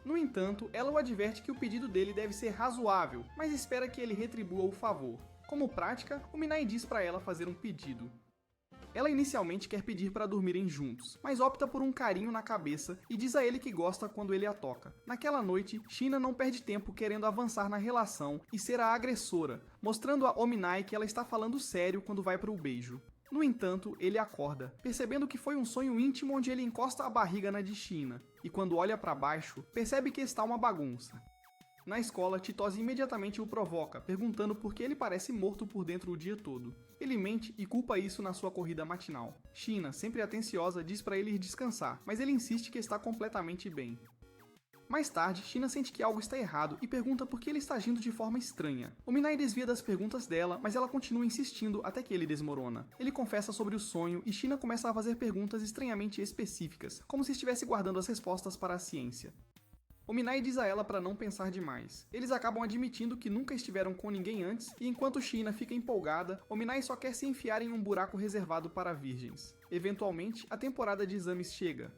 No entanto, ela o adverte que o pedido dele deve ser razoável, mas espera que ele retribua o favor. Como prática, o Minai diz para ela fazer um pedido. Ela inicialmente quer pedir para dormirem juntos, mas opta por um carinho na cabeça e diz a ele que gosta quando ele a toca. Naquela noite, Sheena não perde tempo querendo avançar na relação e ser a agressora, mostrando a Ominai que ela está falando sério quando vai para o beijo. No entanto, ele acorda, percebendo que foi um sonho íntimo onde ele encosta a barriga na de Sheena, e quando olha para baixo, percebe que está uma bagunça. Na escola, Chitose imediatamente o provoca, perguntando por que ele parece morto por dentro o dia todo. Ele mente e culpa isso na sua corrida matinal. Sheena, sempre atenciosa, diz para ele ir descansar, mas ele insiste que está completamente bem. Mais tarde, Sheena sente que algo está errado e pergunta por que ele está agindo de forma estranha. O Minai desvia das perguntas dela, mas ela continua insistindo até que ele desmorona. Ele confessa sobre o sonho e Sheena começa a fazer perguntas estranhamente específicas, como se estivesse guardando as respostas para a ciência. O Minai diz a ela para não pensar demais. Eles acabam admitindo que nunca estiveram com ninguém antes, e enquanto Sheena fica empolgada, o Minai só quer se enfiar em um buraco reservado para virgens. Eventualmente, a temporada de exames chega.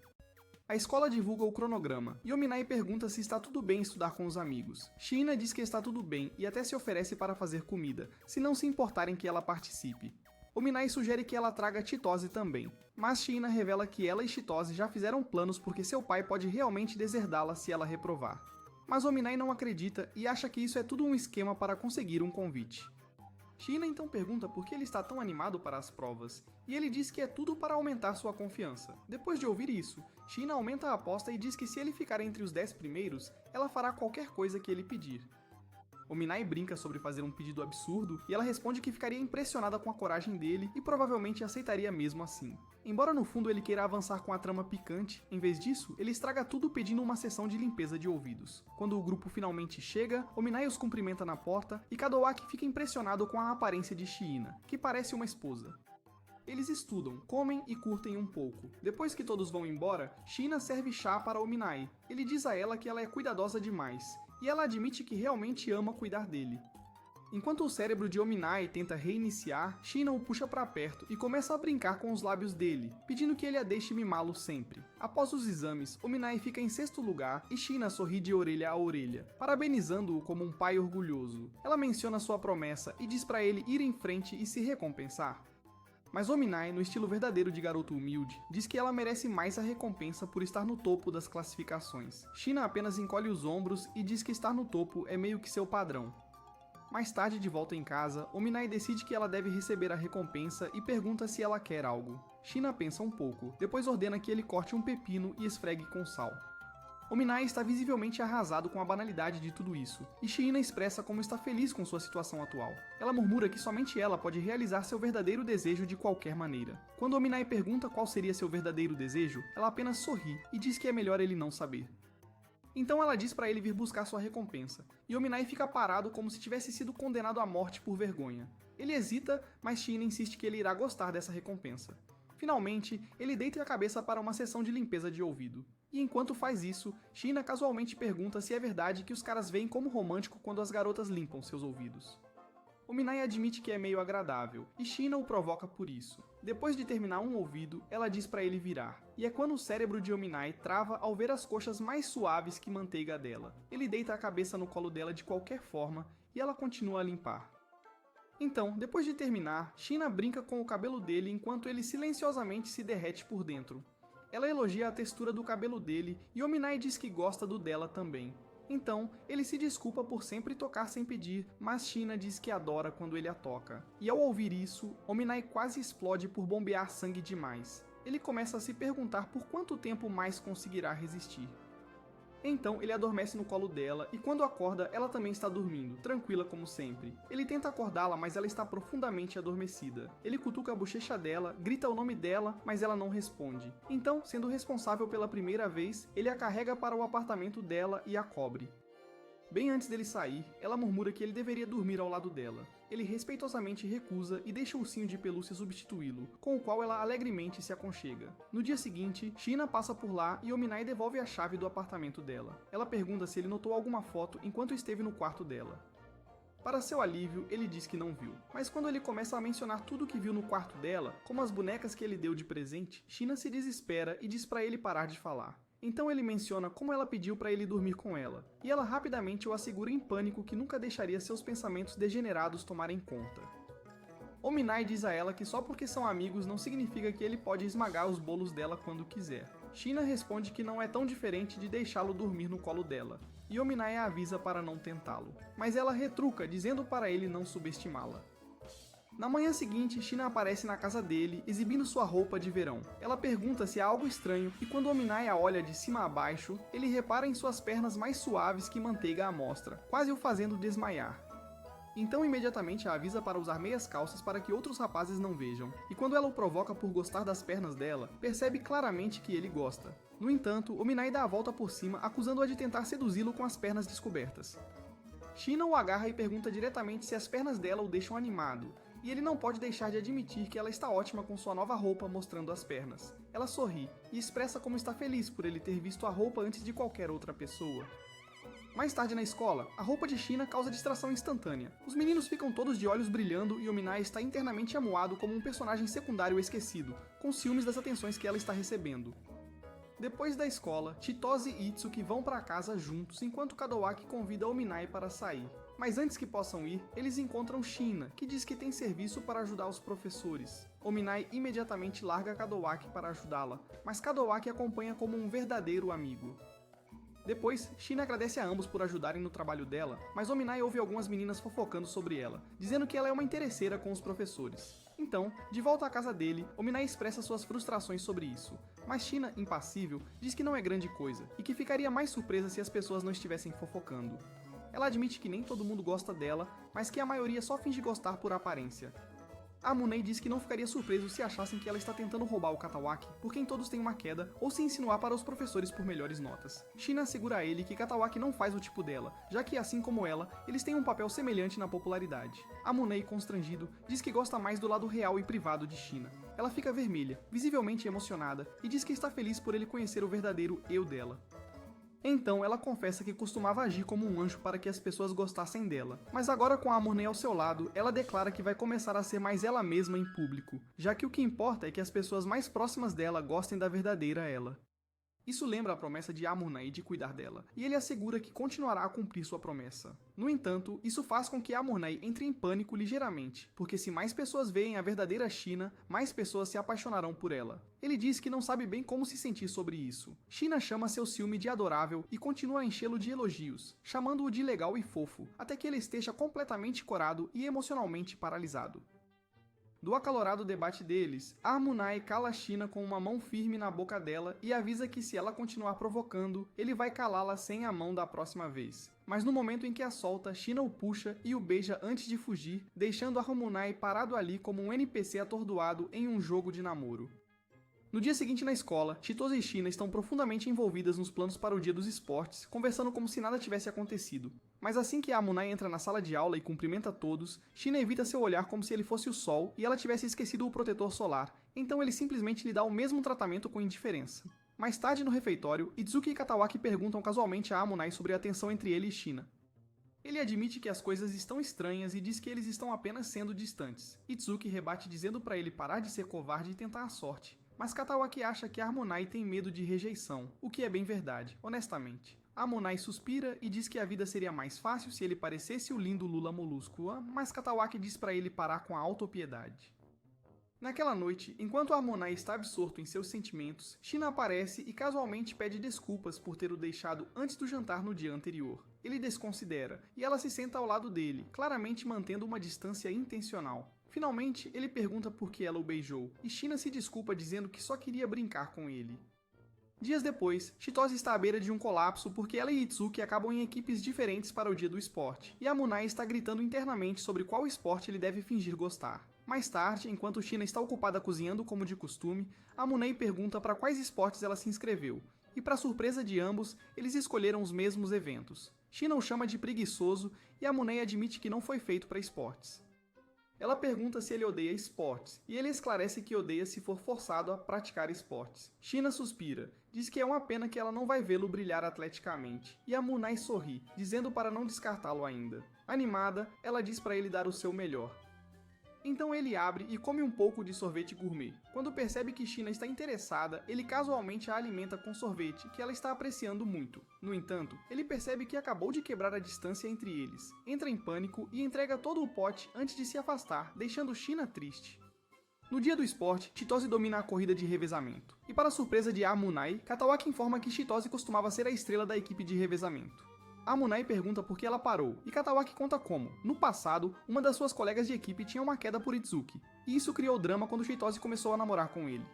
A escola divulga o cronograma, e Ominai pergunta se está tudo bem estudar com os amigos. Sheena diz que está tudo bem e até se oferece para fazer comida, se não se importarem que ela participe. Ominai sugere que ela traga Chitose também, mas Sheena revela que ela e Chitose já fizeram planos porque seu pai pode realmente deserdá-la se ela reprovar. Mas Ominai não acredita e acha que isso é tudo um esquema para conseguir um convite. Sheena então pergunta por que ele está tão animado para as provas, e ele diz que é tudo para aumentar sua confiança. Depois de ouvir isso, Sheena aumenta a aposta e diz que se ele ficar entre os 10 primeiros, ela fará qualquer coisa que ele pedir. Ominai brinca sobre fazer um pedido absurdo, e ela responde que ficaria impressionada com a coragem dele e provavelmente aceitaria mesmo assim. Embora no fundo ele queira avançar com a trama picante, em vez disso, ele estraga tudo pedindo uma sessão de limpeza de ouvidos. Quando o grupo finalmente chega, Ominai os cumprimenta na porta e Kadowaki fica impressionado com a aparência de Sheena, que parece uma esposa. Eles estudam, comem e curtem um pouco. Depois que todos vão embora, Sheena serve chá para Ominai. Ele diz a ela que ela é cuidadosa demais, e ela admite que realmente ama cuidar dele. Enquanto o cérebro de Ominai tenta reiniciar, Sheena o puxa para perto e começa a brincar com os lábios dele, pedindo que ele a deixe mimá-lo sempre. Após os exames, Ominai fica em 6º lugar e Sheena sorri de orelha a orelha, parabenizando-o como um pai orgulhoso. Ela menciona sua promessa e diz para ele ir em frente e se recompensar. Mas Ominai, no estilo verdadeiro de garoto humilde, diz que ela merece mais a recompensa por estar no topo das classificações. Sheena apenas encolhe os ombros e diz que estar no topo é meio que seu padrão. Mais tarde, de volta em casa, Ominai decide que ela deve receber a recompensa e pergunta se ela quer algo. Sheena pensa um pouco, depois ordena que ele corte um pepino e esfregue com sal. Ominai está visivelmente arrasado com a banalidade de tudo isso, e Sheena expressa como está feliz com sua situação atual. Ela murmura que somente ela pode realizar seu verdadeiro desejo de qualquer maneira. Quando Ominai pergunta qual seria seu verdadeiro desejo, ela apenas sorri e diz que é melhor ele não saber. Então ela diz para ele vir buscar sua recompensa, e Ominai fica parado como se tivesse sido condenado à morte por vergonha. Ele hesita, mas Sheena insiste que ele irá gostar dessa recompensa. Finalmente, ele deita a cabeça para uma sessão de limpeza de ouvido. E enquanto faz isso, Sheena casualmente pergunta se é verdade que os caras veem como romântico quando as garotas limpam seus ouvidos. Ominai admite que é meio agradável, e Sheena o provoca por isso. Depois de terminar um ouvido, ela diz para ele virar, e é quando o cérebro de Ominai trava ao ver as coxas mais suaves que manteiga dela. Ele deita a cabeça no colo dela de qualquer forma, e ela continua a limpar. Então, depois de terminar, Sheena brinca com o cabelo dele enquanto ele silenciosamente se derrete por dentro. Ela elogia a textura do cabelo dele e Ominai diz que gosta do dela também. Então, ele se desculpa por sempre tocar sem pedir, mas Sheena diz que adora quando ele a toca. E ao ouvir isso, Ominai quase explode por bombear sangue demais. Ele começa a se perguntar por quanto tempo mais conseguirá resistir. Então ele adormece no colo dela e quando acorda ela também está dormindo, tranquila como sempre. Ele tenta acordá-la, mas ela está profundamente adormecida. Ele cutuca a bochecha dela, grita o nome dela, mas ela não responde. Então, sendo responsável pela primeira vez, ele a carrega para o apartamento dela e a cobre. Bem antes dele sair, ela murmura que ele deveria dormir ao lado dela. Ele respeitosamente recusa e deixa o ursinho de pelúcia substituí-lo, com o qual ela alegremente se aconchega. No dia seguinte, Sheena passa por lá e Ominai devolve a chave do apartamento dela. Ela pergunta se ele notou alguma foto enquanto esteve no quarto dela. Para seu alívio, ele diz que não viu. Mas quando ele começa a mencionar tudo o que viu no quarto dela, como as bonecas que ele deu de presente, China se desespera e diz para ele parar de falar. Então ele menciona como ela pediu para ele dormir com ela, e ela rapidamente o assegura em pânico que nunca deixaria seus pensamentos degenerados tomarem conta. Ominai diz a ela que só porque são amigos não significa que ele pode esmagar os bolos dela quando quiser. China responde que não é tão diferente de deixá-lo dormir no colo dela, e Ominai a avisa para não tentá-lo, mas ela retruca dizendo para ele não subestimá-la. Na manhã seguinte, China aparece na casa dele, exibindo sua roupa de verão. Ela pergunta se há algo estranho, e quando Ominai a olha de cima a baixo, ele repara em suas pernas mais suaves que manteiga à mostra, quase o fazendo desmaiar. Então imediatamente a avisa para usar meias calças para que outros rapazes não vejam, e quando ela o provoca por gostar das pernas dela, percebe claramente que ele gosta. No entanto, Ominai dá a volta por cima, acusando-a de tentar seduzi-lo com as pernas descobertas. China o agarra e pergunta diretamente se as pernas dela o deixam animado, e ele não pode deixar de admitir que ela está ótima com sua nova roupa mostrando as pernas. Ela sorri, e expressa como está feliz por ele ter visto a roupa antes de qualquer outra pessoa. Mais tarde na escola, a roupa de China causa distração instantânea. Os meninos ficam todos de olhos brilhando e Ominai está internamente amuado como um personagem secundário esquecido, com ciúmes das atenções que ela está recebendo. Depois da escola, Chitose e Itsuki vão para casa juntos enquanto Kadowaki convida Ominai para sair. Mas antes que possam ir, eles encontram China, que diz que tem serviço para ajudar os professores. Ominai imediatamente larga Kadowaki para ajudá-la, mas Kadowaki acompanha como um verdadeiro amigo. Depois, China agradece a ambos por ajudarem no trabalho dela, mas Ominai ouve algumas meninas fofocando sobre ela, dizendo que ela é uma interesseira com os professores. Então, de volta à casa dele, Ominai expressa suas frustrações sobre isso, mas China, impassível, diz que não é grande coisa, e que ficaria mais surpresa se as pessoas não estivessem fofocando. Ela admite que nem todo mundo gosta dela, mas que a maioria só finge gostar por aparência. Amunei diz que não ficaria surpreso se achassem que ela está tentando roubar o Katawaki, por quem todos têm uma queda, ou se insinuar para os professores por melhores notas. China assegura a ele que Katawaki não faz o tipo dela, já que, assim como ela, eles têm um papel semelhante na popularidade. Amunei, constrangido, diz que gosta mais do lado real e privado de China. Ela fica vermelha, visivelmente emocionada, e diz que está feliz por ele conhecer o verdadeiro eu dela. Então ela confessa que costumava agir como um anjo para que as pessoas gostassem dela, mas agora com a Amunei ao seu lado, ela declara que vai começar a ser mais ela mesma em público, já que o que importa é que as pessoas mais próximas dela gostem da verdadeira ela. Isso lembra a promessa de Amunei de cuidar dela, e ele assegura que continuará a cumprir sua promessa. No entanto, isso faz com que Amunei entre em pânico ligeiramente, porque se mais pessoas veem a verdadeira China, mais pessoas se apaixonarão por ela. Ele diz que não sabe bem como se sentir sobre isso. China chama seu ciúme de adorável e continua a enchê-lo de elogios, chamando-o de legal e fofo, até que ele esteja completamente corado e emocionalmente paralisado. Do acalorado debate deles, Amunai cala China com uma mão firme na boca dela e avisa que se ela continuar provocando, ele vai calá-la sem a mão da próxima vez. Mas no momento em que a solta, China o puxa e o beija antes de fugir, deixando Amunai parado ali como um NPC atordoado em um jogo de namoro. No dia seguinte na escola, Chitose e China estão profundamente envolvidas nos planos para o dia dos esportes, conversando como se nada tivesse acontecido. Mas assim que a Amunai entra na sala de aula e cumprimenta todos, China evita seu olhar como se ele fosse o sol e ela tivesse esquecido o protetor solar, então ele simplesmente lhe dá o mesmo tratamento com indiferença. Mais tarde no refeitório, Itsuki e Katawaki perguntam casualmente a Amunai sobre a tensão entre ele e China. Ele admite que as coisas estão estranhas e diz que eles estão apenas sendo distantes. Itsuki rebate dizendo para ele parar de ser covarde e tentar a sorte. Mas Katawaki acha que Amunai tem medo de rejeição, o que é bem verdade, honestamente. Amunai suspira e diz que a vida seria mais fácil se ele parecesse o lindo Lula Molusco, mas Katawaki diz para ele parar com a autopiedade. Naquela noite, enquanto Amunai está absorto em seus sentimentos, China aparece e casualmente pede desculpas por ter o deixado antes do jantar no dia anterior. Ele desconsidera, e ela se senta ao lado dele, claramente mantendo uma distância intencional. Finalmente, ele pergunta por que ela o beijou, e China se desculpa dizendo que só queria brincar com ele. Dias depois, Chitose está à beira de um colapso porque ela e Itsuki acabam em equipes diferentes para o dia do esporte, e Amunai está gritando internamente sobre qual esporte ele deve fingir gostar. Mais tarde, enquanto China está ocupada cozinhando como de costume, Amunai pergunta para quais esportes ela se inscreveu, e para surpresa de ambos, eles escolheram os mesmos eventos. China o chama de preguiçoso e Amunai admite que não foi feito para esportes. Ela pergunta se ele odeia esportes, e ele esclarece que odeia se for forçado a praticar esportes. China suspira, diz que é uma pena que ela não vai vê-lo brilhar atleticamente, e Amunai sorri, dizendo para não descartá-lo ainda. Animada, ela diz para ele dar o seu melhor. Então ele abre e come um pouco de sorvete gourmet. Quando percebe que China está interessada, ele casualmente a alimenta com sorvete, que ela está apreciando muito. No entanto, ele percebe que acabou de quebrar a distância entre eles, entra em pânico e entrega todo o pote antes de se afastar, deixando China triste. No dia do esporte, Chitose domina a corrida de revezamento. E para surpresa de Amunai, Katawaki informa que Chitose costumava ser a estrela da equipe de revezamento. Amunai pergunta por que ela parou, e Katawaki conta como, no passado, uma das suas colegas de equipe tinha uma queda por Itsuki, e isso criou drama quando Chitose começou a namorar com ele.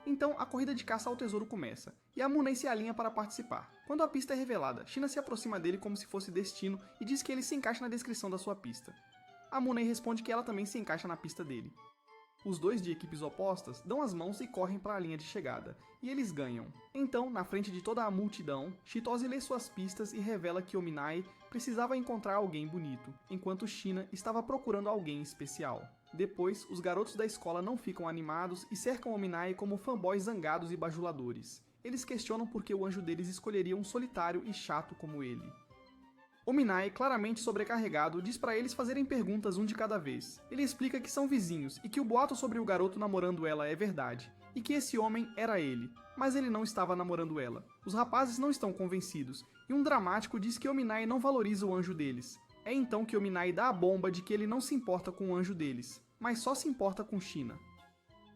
Então, a corrida de caça ao tesouro começa, e Amunai se alinha para participar. Quando a pista é revelada, China se aproxima dele como se fosse destino e diz que ele se encaixa na descrição da sua pista. Amunai responde que ela também se encaixa na pista dele. Os dois de equipes opostas dão as mãos e correm para a linha de chegada, e eles ganham. Então, na frente de toda a multidão, Chitose lê suas pistas e revela que Ominai precisava encontrar alguém bonito, enquanto China estava procurando alguém especial. Depois, os garotos da escola não ficam animados e cercam Ominai como fanboys zangados e bajuladores. Eles questionam por que o anjo deles escolheria um solitário e chato como ele. Ominai, claramente sobrecarregado, diz para eles fazerem perguntas um de cada vez. Ele explica que são vizinhos e que o boato sobre o garoto namorando ela é verdade, e que esse homem era ele, mas ele não estava namorando ela. Os rapazes não estão convencidos, e um dramático diz que Ominai não valoriza o anjo deles. É então que Ominai dá a bomba de que ele não se importa com o anjo deles, mas só se importa com China.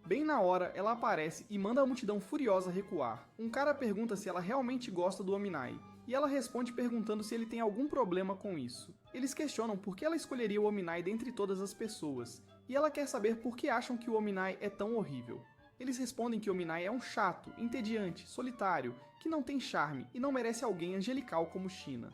Bem na hora, ela aparece e manda a multidão furiosa recuar. Um cara pergunta se ela realmente gosta do Ominai, e ela responde perguntando se ele tem algum problema com isso. Eles questionam por que ela escolheria o Ominai dentre todas as pessoas, e ela quer saber por que acham que o Ominai é tão horrível. Eles respondem que o Ominai é um chato, entediante, solitário, que não tem charme e não merece alguém angelical como China.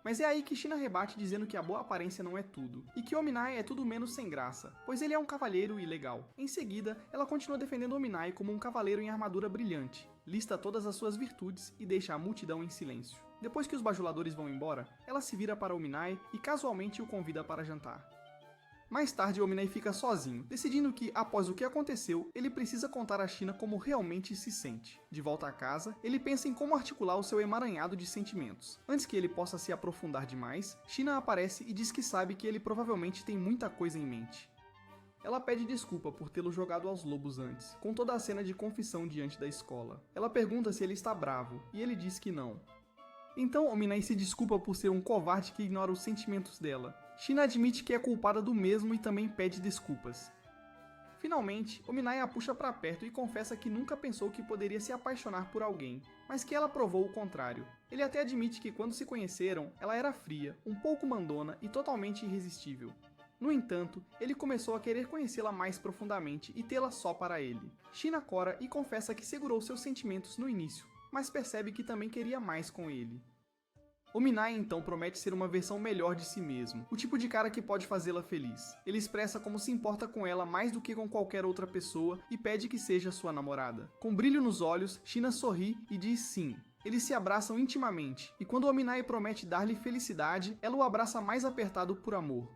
Mas é aí que China rebate dizendo que a boa aparência não é tudo, e que Ominai é tudo menos sem graça, pois ele é um cavaleiro ilegal. Em seguida, ela continua defendendo Ominai como um cavaleiro em armadura brilhante, lista todas as suas virtudes e deixa a multidão em silêncio. Depois que os bajuladores vão embora, ela se vira para Ominai e casualmente o convida para jantar. Mais tarde, Ominai fica sozinho, decidindo que, após o que aconteceu, ele precisa contar a China como realmente se sente. De volta a casa, ele pensa em como articular o seu emaranhado de sentimentos. Antes que ele possa se aprofundar demais, China aparece e diz que sabe que ele provavelmente tem muita coisa em mente. Ela pede desculpa por tê-lo jogado aos lobos antes, com toda a cena de confissão diante da escola. Ela pergunta se ele está bravo, e ele diz que não. Então Ominai se desculpa por ser um covarde que ignora os sentimentos dela. China admite que é culpada do mesmo e também pede desculpas. Finalmente, Ominai a puxa para perto e confessa que nunca pensou que poderia se apaixonar por alguém, mas que ela provou o contrário. Ele até admite que quando se conheceram, ela era fria, um pouco mandona e totalmente irresistível. No entanto, ele começou a querer conhecê-la mais profundamente e tê-la só para ele. China cora e confessa que segurou seus sentimentos no início, mas percebe que também queria mais com ele. Ominai então promete ser uma versão melhor de si mesmo, o tipo de cara que pode fazê-la feliz. Ele expressa como se importa com ela mais do que com qualquer outra pessoa e pede que seja sua namorada. Com brilho nos olhos, China sorri e diz sim. Eles se abraçam intimamente, e quando Ominai promete dar-lhe felicidade, ela o abraça mais apertado por amor.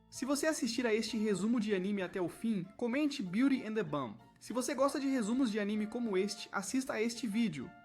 Se você assistir a este resumo de anime até o fim, comente Beauty and the Bum. Se você gosta de resumos de anime como este, assista a este vídeo.